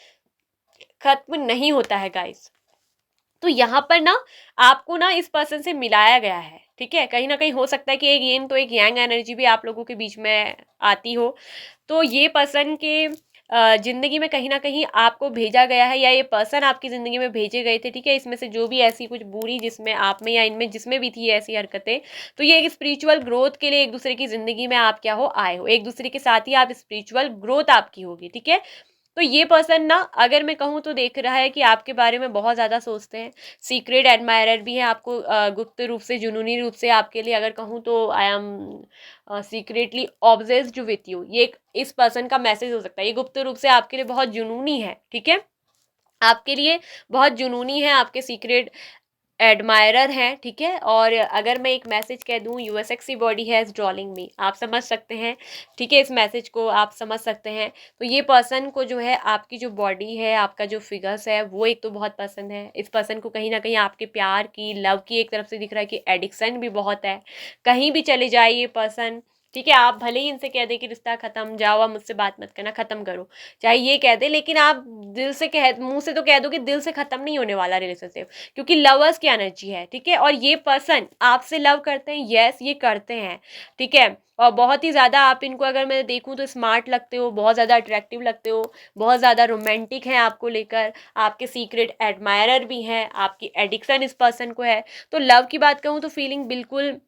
खत्म नहीं होता है गाइस। तो यहाँ पर ना आपको ना इस पर्सन से मिलाया गया है, ठीक है। कहीं ना कहीं हो सकता है कि एक येन तो एक यांग एनर्जी भी आप लोगों के बीच में आती हो। तो ये पर्सन के जिंदगी में कहीं ना कहीं आपको भेजा गया है, या ये पर्सन आपकी जिंदगी में भेजे गए थे, ठीक है। इसमें से जो भी ऐसी कुछ बुरी जिसमें आप में या इनमें जिसमें भी थी ऐसी हरकतें, तो ये एक स्पिरिचुअल ग्रोथ के लिए एक दूसरे की जिंदगी में आप क्या हो, आए हो, एक दूसरे के साथ ही आप स्पिरिचुअल ग्रोथ आपकी होगी, ठीक है। तो ये पर्सन ना, अगर मैं कहूँ तो देख रहा है कि आपके बारे में बहुत ज़्यादा सोचते हैं, सीक्रेट एडमायरर भी है आपको, गुप्त रूप से, जुनूनी रूप से आपके लिए अगर कहूँ तो I am secretly obsessed with you, ये इस पर्सन का मैसेज हो सकता है। ये गुप्त रूप से आपके लिए बहुत जुनूनी है, ठीक है, आपके लिए बहुत जुनूनी है, आपके सीक्रेट एडमायरर हैं, ठीक है। और अगर मैं एक मैसेज कह दूं, यूर सेक्सी बॉडी हैज़ ड्रॉलिंग मी, आप समझ सकते हैं, ठीक है, इस मैसेज को आप समझ सकते हैं। तो ये पर्सन को जो है आपकी जो बॉडी है, आपका जो फिगर्स है, वो एक तो बहुत पसंद है। इस पर्सन को कहीं ना कहीं आपके प्यार की, लव की एक तरफ से दिख रहा है कि एडिक्शन भी बहुत है, कहीं भी चले जाए ये पर्सन, ठीक है। आप भले ही इनसे कह दे कि रिश्ता खत्म, जाओ, आप मुझसे बात मत करना, खत्म करो, चाहे ये कह दे, लेकिन आप दिल से कह, मुंह से तो कह दो कि दिल से खत्म नहीं होने वाला रिलेशनशिप, क्योंकि लवर्स की एनर्जी है, ठीक है। और ये पर्सन आपसे लव करते हैं, यस, ये करते हैं, ठीक है। और बहुत ही ज़्यादा आप इनको अगर मैं देखूं तो स्मार्ट लगते हो, बहुत ज़्यादा अट्रैक्टिव लगते हो, बहुत ज़्यादा रोमांटिक हैं आपको लेकर, आपके सीक्रेट एडमायरर भी हैं, आपकी एडिक्शन इस पर्सन को है। तो लव की बात कहूँ तो फीलिंग बिल्कुल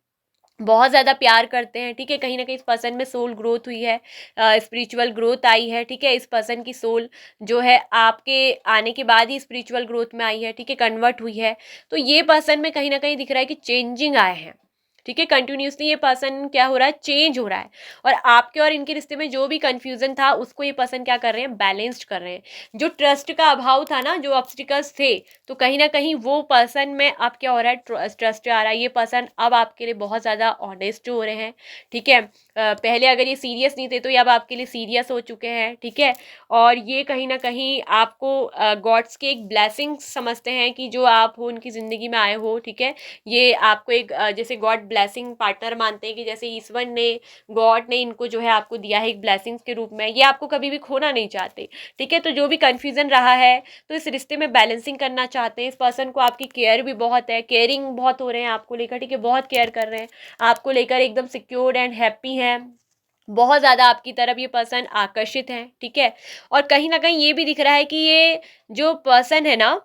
बहुत ज़्यादा प्यार करते हैं, ठीक है। कहीं ना कहीं इस पर्सन में सोल ग्रोथ हुई है, स्पिरिचुअल ग्रोथ आई है, ठीक है। इस पर्सन की सोल जो है आपके आने के बाद ही स्पिरिचुअल ग्रोथ में आई है, ठीक है, कन्वर्ट हुई है। तो ये पर्सन में कहीं ना कहीं दिख रहा है कि चेंजिंग आए हैं, ठीक है, कंटिन्यूसली ये पर्सन क्या हो रहा है, चेंज हो रहा है, और आपके और इनके रिश्ते में जो भी कंफ्यूजन था उसको ये पर्सन क्या कर रहे हैं, बैलेंस्ड कर रहे हैं। जो ट्रस्ट का अभाव था ना, जो ऑब्स्टिकल्स थे, तो कहीं ना कहीं वो पर्सन में अब क्या हो रहा है, ट्रस्ट आ रहा है। ये पर्सन अब आपके लिए बहुत ज़्यादा ऑनेस्ट हो रहे हैं। ठीक है, पहले अगर ये सीरियस नहीं थे तो ये अब आपके लिए सीरियस हो चुके हैं। ठीक है, और ये कहीं ना कहीं आपको गॉड्स के एक ब्लेसिंग समझते हैं कि जो आप हो उनकी ज़िंदगी में आए हो। ठीक है, ये आपको एक जैसे गॉड ब्लेसिंग पार्टनर मानते हैं कि जैसे ईश्वर ने, गॉड ने इनको जो है आपको दिया है एक ब्लेसिंग्स के रूप में, ये आपको कभी भी खोना नहीं चाहते। ठीक है, तो जो भी कन्फ्यूजन रहा है तो इस रिश्ते में बैलेंसिंग करना चाहते हैं। इस पर्सन को आपकी केयर भी बहुत है, केयरिंग बहुत हो रहे हैं आपको लेकर। ठीक है, बहुत केयर कर रहे हैं आपको लेकर, एकदम सिक्योर्ड एंड हैप्पी हैं, बहुत ज़्यादा आपकी तरफ ये पर्सन आकर्षित है। ठीक है, और कहीं ना कहीं ये भी दिख रहा है कि ये जो पर्सन है ना,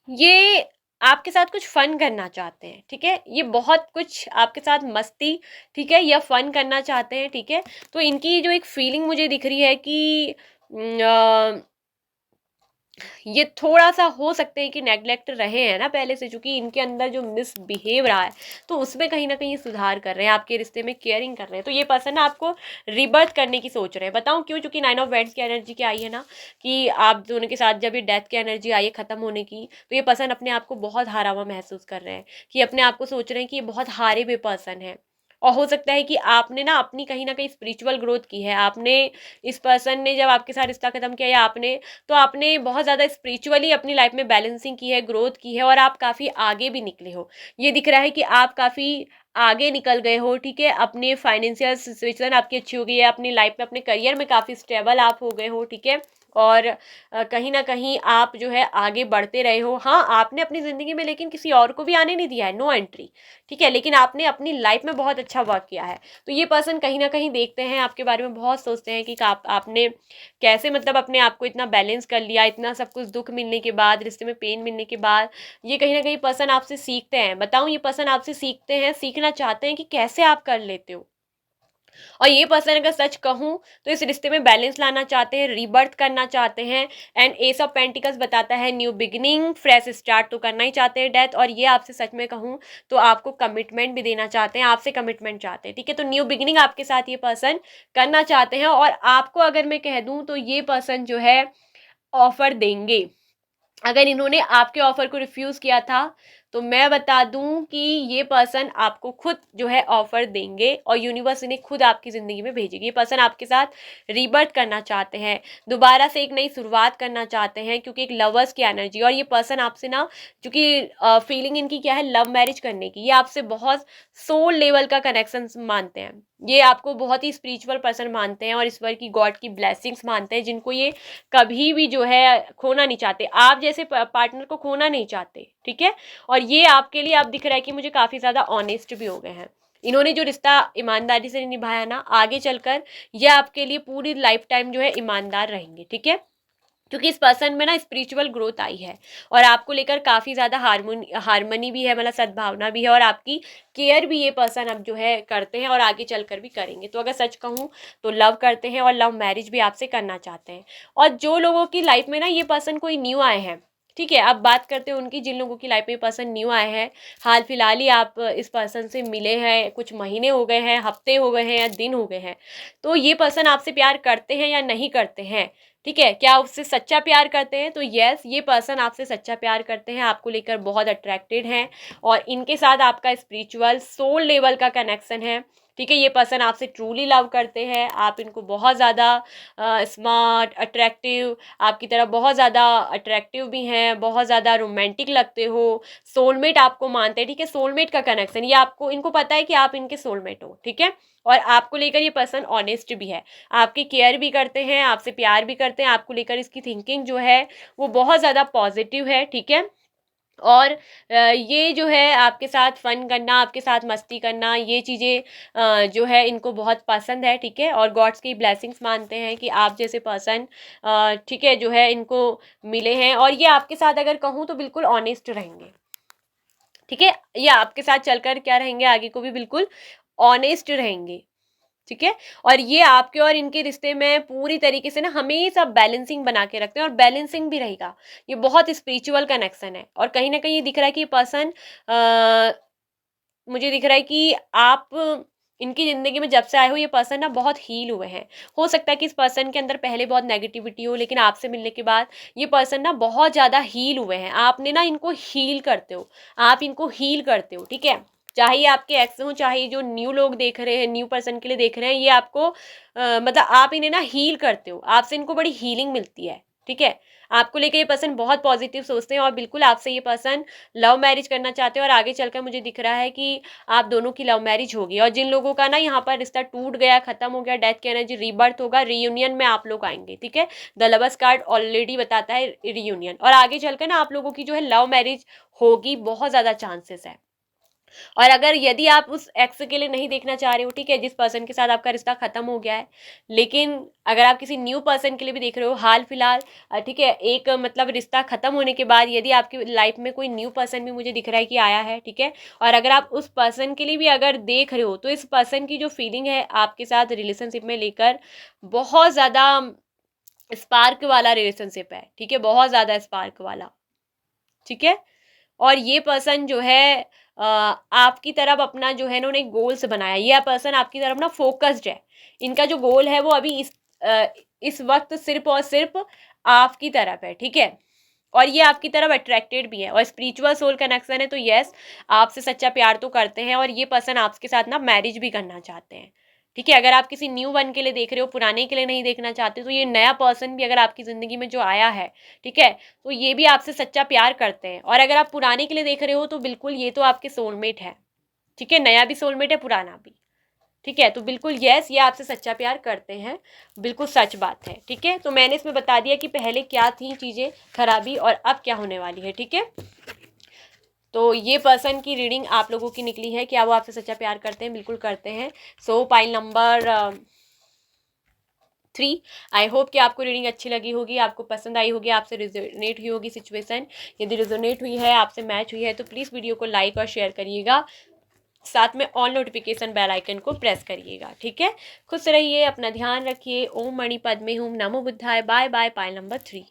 ये आपके साथ कुछ फन करना चाहते हैं। ठीक है, ये बहुत कुछ आपके साथ मस्ती, ठीक है, या फन करना चाहते हैं। ठीक है, तो इनकी जो एक फीलिंग मुझे दिख रही है कि ये थोड़ा सा हो सकते हैं कि नेग्लेक्ट रहे हैं ना पहले से, चूंकि इनके अंदर जो मिसबिहेव रहा है तो उसमें कहीं ना कहीं सुधार कर रहे हैं, आपके रिश्ते में केयरिंग कर रहे हैं। तो ये पर्सन ना आपको रिबर्थ करने की सोच रहे हैं। बताऊं क्यों? चूंकि 9 ऑफ वैंड्स की एनर्जी क्या आई है ना, कि आप दोनों के साथ जब ये डेथ की एनर्जी आई है खत्म होने की, तो ये पर्सन अपने आप को बहुत हारा हुआ महसूस कर रहे हैं, कि अपने आप को सोच रहे हैं कि ये बहुत हारे हुए पर्सन है। और हो सकता है कि आपने ना अपनी कहीं ना कहीं स्पिरिचुअल ग्रोथ की है, आपने, इस पर्सन ने जब आपके साथ रिश्ता खत्म किया या आपने, तो आपने बहुत ज़्यादा स्पिरिचुअली अपनी लाइफ में बैलेंसिंग की है, ग्रोथ की है, और आप काफ़ी आगे भी निकले हो। ये दिख रहा है कि आप काफ़ी आगे निकल गए हो। ठीक है, अपने फाइनेंशियल सिचुएशन आपकी अच्छी हो गई है, अपनी लाइफ में, अपने करियर में काफ़ी स्टेबल आप हो गए हो। ठीक है, और कहीं ना कहीं आप जो है आगे बढ़ते रहे हो। हाँ, आपने अपनी ज़िंदगी में लेकिन किसी और को भी आने नहीं दिया है, नो एंट्री। ठीक है, लेकिन आपने अपनी लाइफ में बहुत अच्छा वर्क किया है। तो ये पर्सन कहीं ना कहीं देखते हैं आपके बारे में, बहुत सोचते हैं कि आपने कैसे मतलब अपने आप को इतना बैलेंस कर लिया, इतना सब कुछ दुख मिलने के बाद, रिश्ते में पेन मिलने के बाद। ये कहीं ना कहीं पर्सन आपसे सीखते हैं। बताऊं, ये पर्सन आपसे सीखते हैं, सीखना चाहते हैं कि कैसे आप कर लेते हो। और ये पर्सन अगर सच कहूँ तो इस रिश्ते में बैलेंस लाना चाहते हैं, रीबर्थ करना चाहते हैं। एंड एस ऑफ पेंटिकल्स बताता है न्यू बिगिनिंग, फ्रेश स्टार्ट तो करना ही चाहते हैं डेथ। और ये आपसे सच में कहूँ तो आपको कमिटमेंट भी देना चाहते हैं, आपसे कमिटमेंट चाहते हैं। ठीक है, तो न्यू बिगिनिंग आपके साथ ये पर्सन करना चाहते हैं। और आपको अगर मैं कह दूँ तो ये पर्सन जो है ऑफर देंगे। अगर इन्होंने आपके ऑफर को रिफ्यूज किया था तो मैं बता दूं कि ये पर्सन आपको खुद जो है ऑफर देंगे, और यूनिवर्स इन्हें खुद आपकी जिंदगी में भेजेगी। ये पर्सन आपके साथ रीबर्थ करना चाहते हैं, दोबारा से एक नई शुरुआत करना चाहते हैं, क्योंकि एक लवर्स की एनर्जी। और ये पर्सन आपसे ना, क्योंकि फीलिंग इनकी क्या है, लव मैरिज करने की, ये आपसे बहुत सोल लेवल का कनेक्शन मानते हैं। ये आपको बहुत ही स्पिरिचुअल पर्सन मानते हैं, और ईश्वर की, गॉड की ब्लेसिंग्स मानते हैं, जिनको ये कभी भी जो है खोना नहीं चाहते। आप जैसे पार्टनर को खोना नहीं चाहते। ठीक है, और ये आपके लिए अब दिख रहा है कि मुझे काफ़ी ज़्यादा ऑनेस्ट भी हो गए हैं। इन्होंने जो रिश्ता ईमानदारी से निभाया ना, आगे चलकर ये आपके लिए पूरी लाइफ टाइम जो है ईमानदार रहेंगे। ठीक है, क्योंकि इस पर्सन में ना स्पिरिचुअल ग्रोथ आई है, और आपको लेकर काफ़ी ज़्यादा हारमोनी भी है, मतलब सद्भावना भी है, और आपकी केयर भी ये पर्सन अब जो है करते हैं, और आगे चलकर भी करेंगे। तो अगर सच कहूँ तो लव करते हैं, और लव मैरिज भी आपसे करना चाहते हैं। और जो लोगों की लाइफ में ना ये पर्सन कोई न्यू आए हैं, ठीक है, अब बात करते हैं उनकी, जिन लोगों की लाइफ में पर्सन न्यू आए हैं, हाल फिलहाल ही आप इस पर्सन से मिले हैं, कुछ महीने हो गए हैं, हफ्ते हो गए हैं, या दिन हो गए हैं, तो ये पर्सन आपसे प्यार करते हैं या नहीं करते हैं। ठीक है, क्या उससे सच्चा प्यार करते हैं? तो यस, ये पर्सन आपसे सच्चा प्यार करते हैं, आपको लेकर बहुत अट्रैक्टेड हैं, और इनके साथ आपका स्पिरिचुअल सोल लेवल का कनेक्शन है। ठीक है, ये पर्सन आपसे ट्रूली लव करते हैं, आप इनको बहुत ज़्यादा स्मार्ट, अट्रैक्टिव, आपकी तरफ बहुत ज़्यादा अट्रैक्टिव भी हैं, बहुत ज़्यादा रोमांटिक लगते हो, सोलमेट आपको मानते हैं। ठीक है, सोलमेट का कनेक्शन, ये आपको, इनको पता है कि आप इनके सोलमेट हो। ठीक है, और आपको लेकर ये पर्सन ऑनेस्ट भी है, आपकी केयर भी करते हैं, आपसे प्यार भी करते हैं, आपको लेकर इसकी थिंकिंग जो है वो बहुत ज़्यादा पॉजिटिव है। ठीक है, और ये जो है आपके साथ फन करना, आपके साथ मस्ती करना, ये चीज़ें जो है इनको बहुत पसंद है। ठीक है, और गॉड्स की ब्लेसिंग्स मानते हैं कि आप जैसे पर्सन ठीक है जो है इनको मिले हैं, और ये आपके साथ अगर कहूँ तो बिल्कुल ऑनेस्ट रहेंगे। ठीक है, ये आपके साथ चलकर क्या रहेंगे, आगे को भी बिल्कुल ऑनेस्ट रहेंगे। ठीक है, और ये आपके और इनके रिश्ते में पूरी तरीके से ना हमेशा बैलेंसिंग बना के रखते हैं, और बैलेंसिंग भी रहेगा। ये बहुत स्पिरिचुअल कनेक्शन है, और कहीं ना कहीं ये दिख रहा है कि ये पर्सन मुझे दिख रहा है कि आप इनकी ज़िंदगी में जब से आए हो ये पर्सन ना बहुत हील हुए हैं। हो सकता है कि इस पर्सन के अंदर पहले बहुत नेगेटिविटी हो, लेकिन आपसे मिलने के बाद ये पर्सन ना बहुत ज़्यादा हील हुए हैं। आपने ना इनको हील करते हो, आप इनको हील करते हो, ठीक है। चाहे ये आपके एक्स हों, चाहे जो न्यू लोग देख रहे हैं, न्यू पर्सन के लिए देख रहे हैं, ये आपको मतलब आप इन्हें ना हील करते हो, आपसे इनको बड़ी हीलिंग मिलती है, ठीक है। आपको लेके ये पर्सन बहुत पॉजिटिव सोचते हैं और बिल्कुल आपसे ये पर्सन लव मैरिज करना चाहते हैं और आगे चलकर मुझे दिख रहा है कि आप दोनों की लव मैरिज होगी। और जिन लोगों का ना यहाँ पर रिश्ता टूट गया, खत्म हो गया, डेथ की एनर्जी, रीबर्थ होगा, रीयूनियन में आप लोग आएंगे, ठीक है। द लवर्स कार्ड ऑलरेडी बताता है रीयूनियन, और आगे चलकर ना आप लोगों की जो है लव मैरिज होगी, बहुत ज्यादा चांसेस है। और अगर यदि आप उस एक्स के लिए नहीं देखना चाह रहे हो, ठीक है, जिस पर्सन के साथ आपका रिश्ता खत्म हो गया है, लेकिन अगर आप किसी न्यू पर्सन के लिए भी देख रहे हो हाल फिलहाल, ठीक है, एक मतलब रिश्ता खत्म होने के बाद यदि आपकी लाइफ में कोई न्यू पर्सन भी मुझे दिख रहा है कि आया है, ठीक है, और अगर आप उस पर्सन के लिए भी अगर देख रहे हो, तो इस पर्सन की जो फीलिंग है आपके साथ रिलेशनशिप में लेकर बहुत ज़्यादा स्पार्क वाला रिलेशनशिप है, ठीक है, बहुत ज़्यादा स्पार्क वाला, ठीक है। और ये पर्सन जो है आपकी तरफ अपना जो है इन्होंने गोल्स बनाया, ये पर्सन आपकी तरफ ना फोकस्ड है। इनका जो गोल है वो अभी इस वक्त सिर्फ और सिर्फ आपकी तरफ है, ठीक है। और ये आपकी तरफ अट्रैक्टेड भी है और स्पिरिचुअल सोल कनेक्शन है, तो यस, आपसे सच्चा प्यार तो करते हैं और ये पर्सन आपके साथ ना मैरिज भी करना चाहते हैं, ठीक है। अगर आप किसी न्यू वन के लिए देख रहे हो, पुराने के लिए नहीं देखना चाहते, तो ये नया पर्सन भी अगर आपकी ज़िंदगी में जो आया है, ठीक है, तो ये भी आपसे सच्चा प्यार करते हैं। और अगर आप पुराने के लिए देख रहे हो तो बिल्कुल ये तो आपके सोलमेट है, ठीक है, नया भी सोलमेट है, पुराना भी, ठीक है। तो बिल्कुल यस, ये आपसे सच्चा प्यार करते हैं, बिल्कुल सच बात है, ठीक है। तो मैंने इसमें बता दिया कि पहले क्या थी चीज़ें खराबी और अब क्या होने वाली है, ठीक है। तो ये पर्सन की रीडिंग आप लोगों की निकली है, क्या वो आपसे सच्चा प्यार करते हैं? बिल्कुल करते हैं। सो पाइल नंबर 3, आई होप कि आपको रीडिंग अच्छी लगी होगी, आपको पसंद आई होगी, आपसे रिजोनेट हुई होगी सिचुएशन। यदि रिजोनेट हुई है, आपसे मैच हुई है, तो प्लीज़ वीडियो को लाइक और शेयर करिएगा, साथ में ऑल नोटिफिकेशन बेल आइकन को प्रेस करिएगा, ठीक है। खुश रहिए, अपना ध्यान रखिए। ओम मणि पद्मे हूँ, नमो बुद्धाय, बाय बाय। Pile number 3।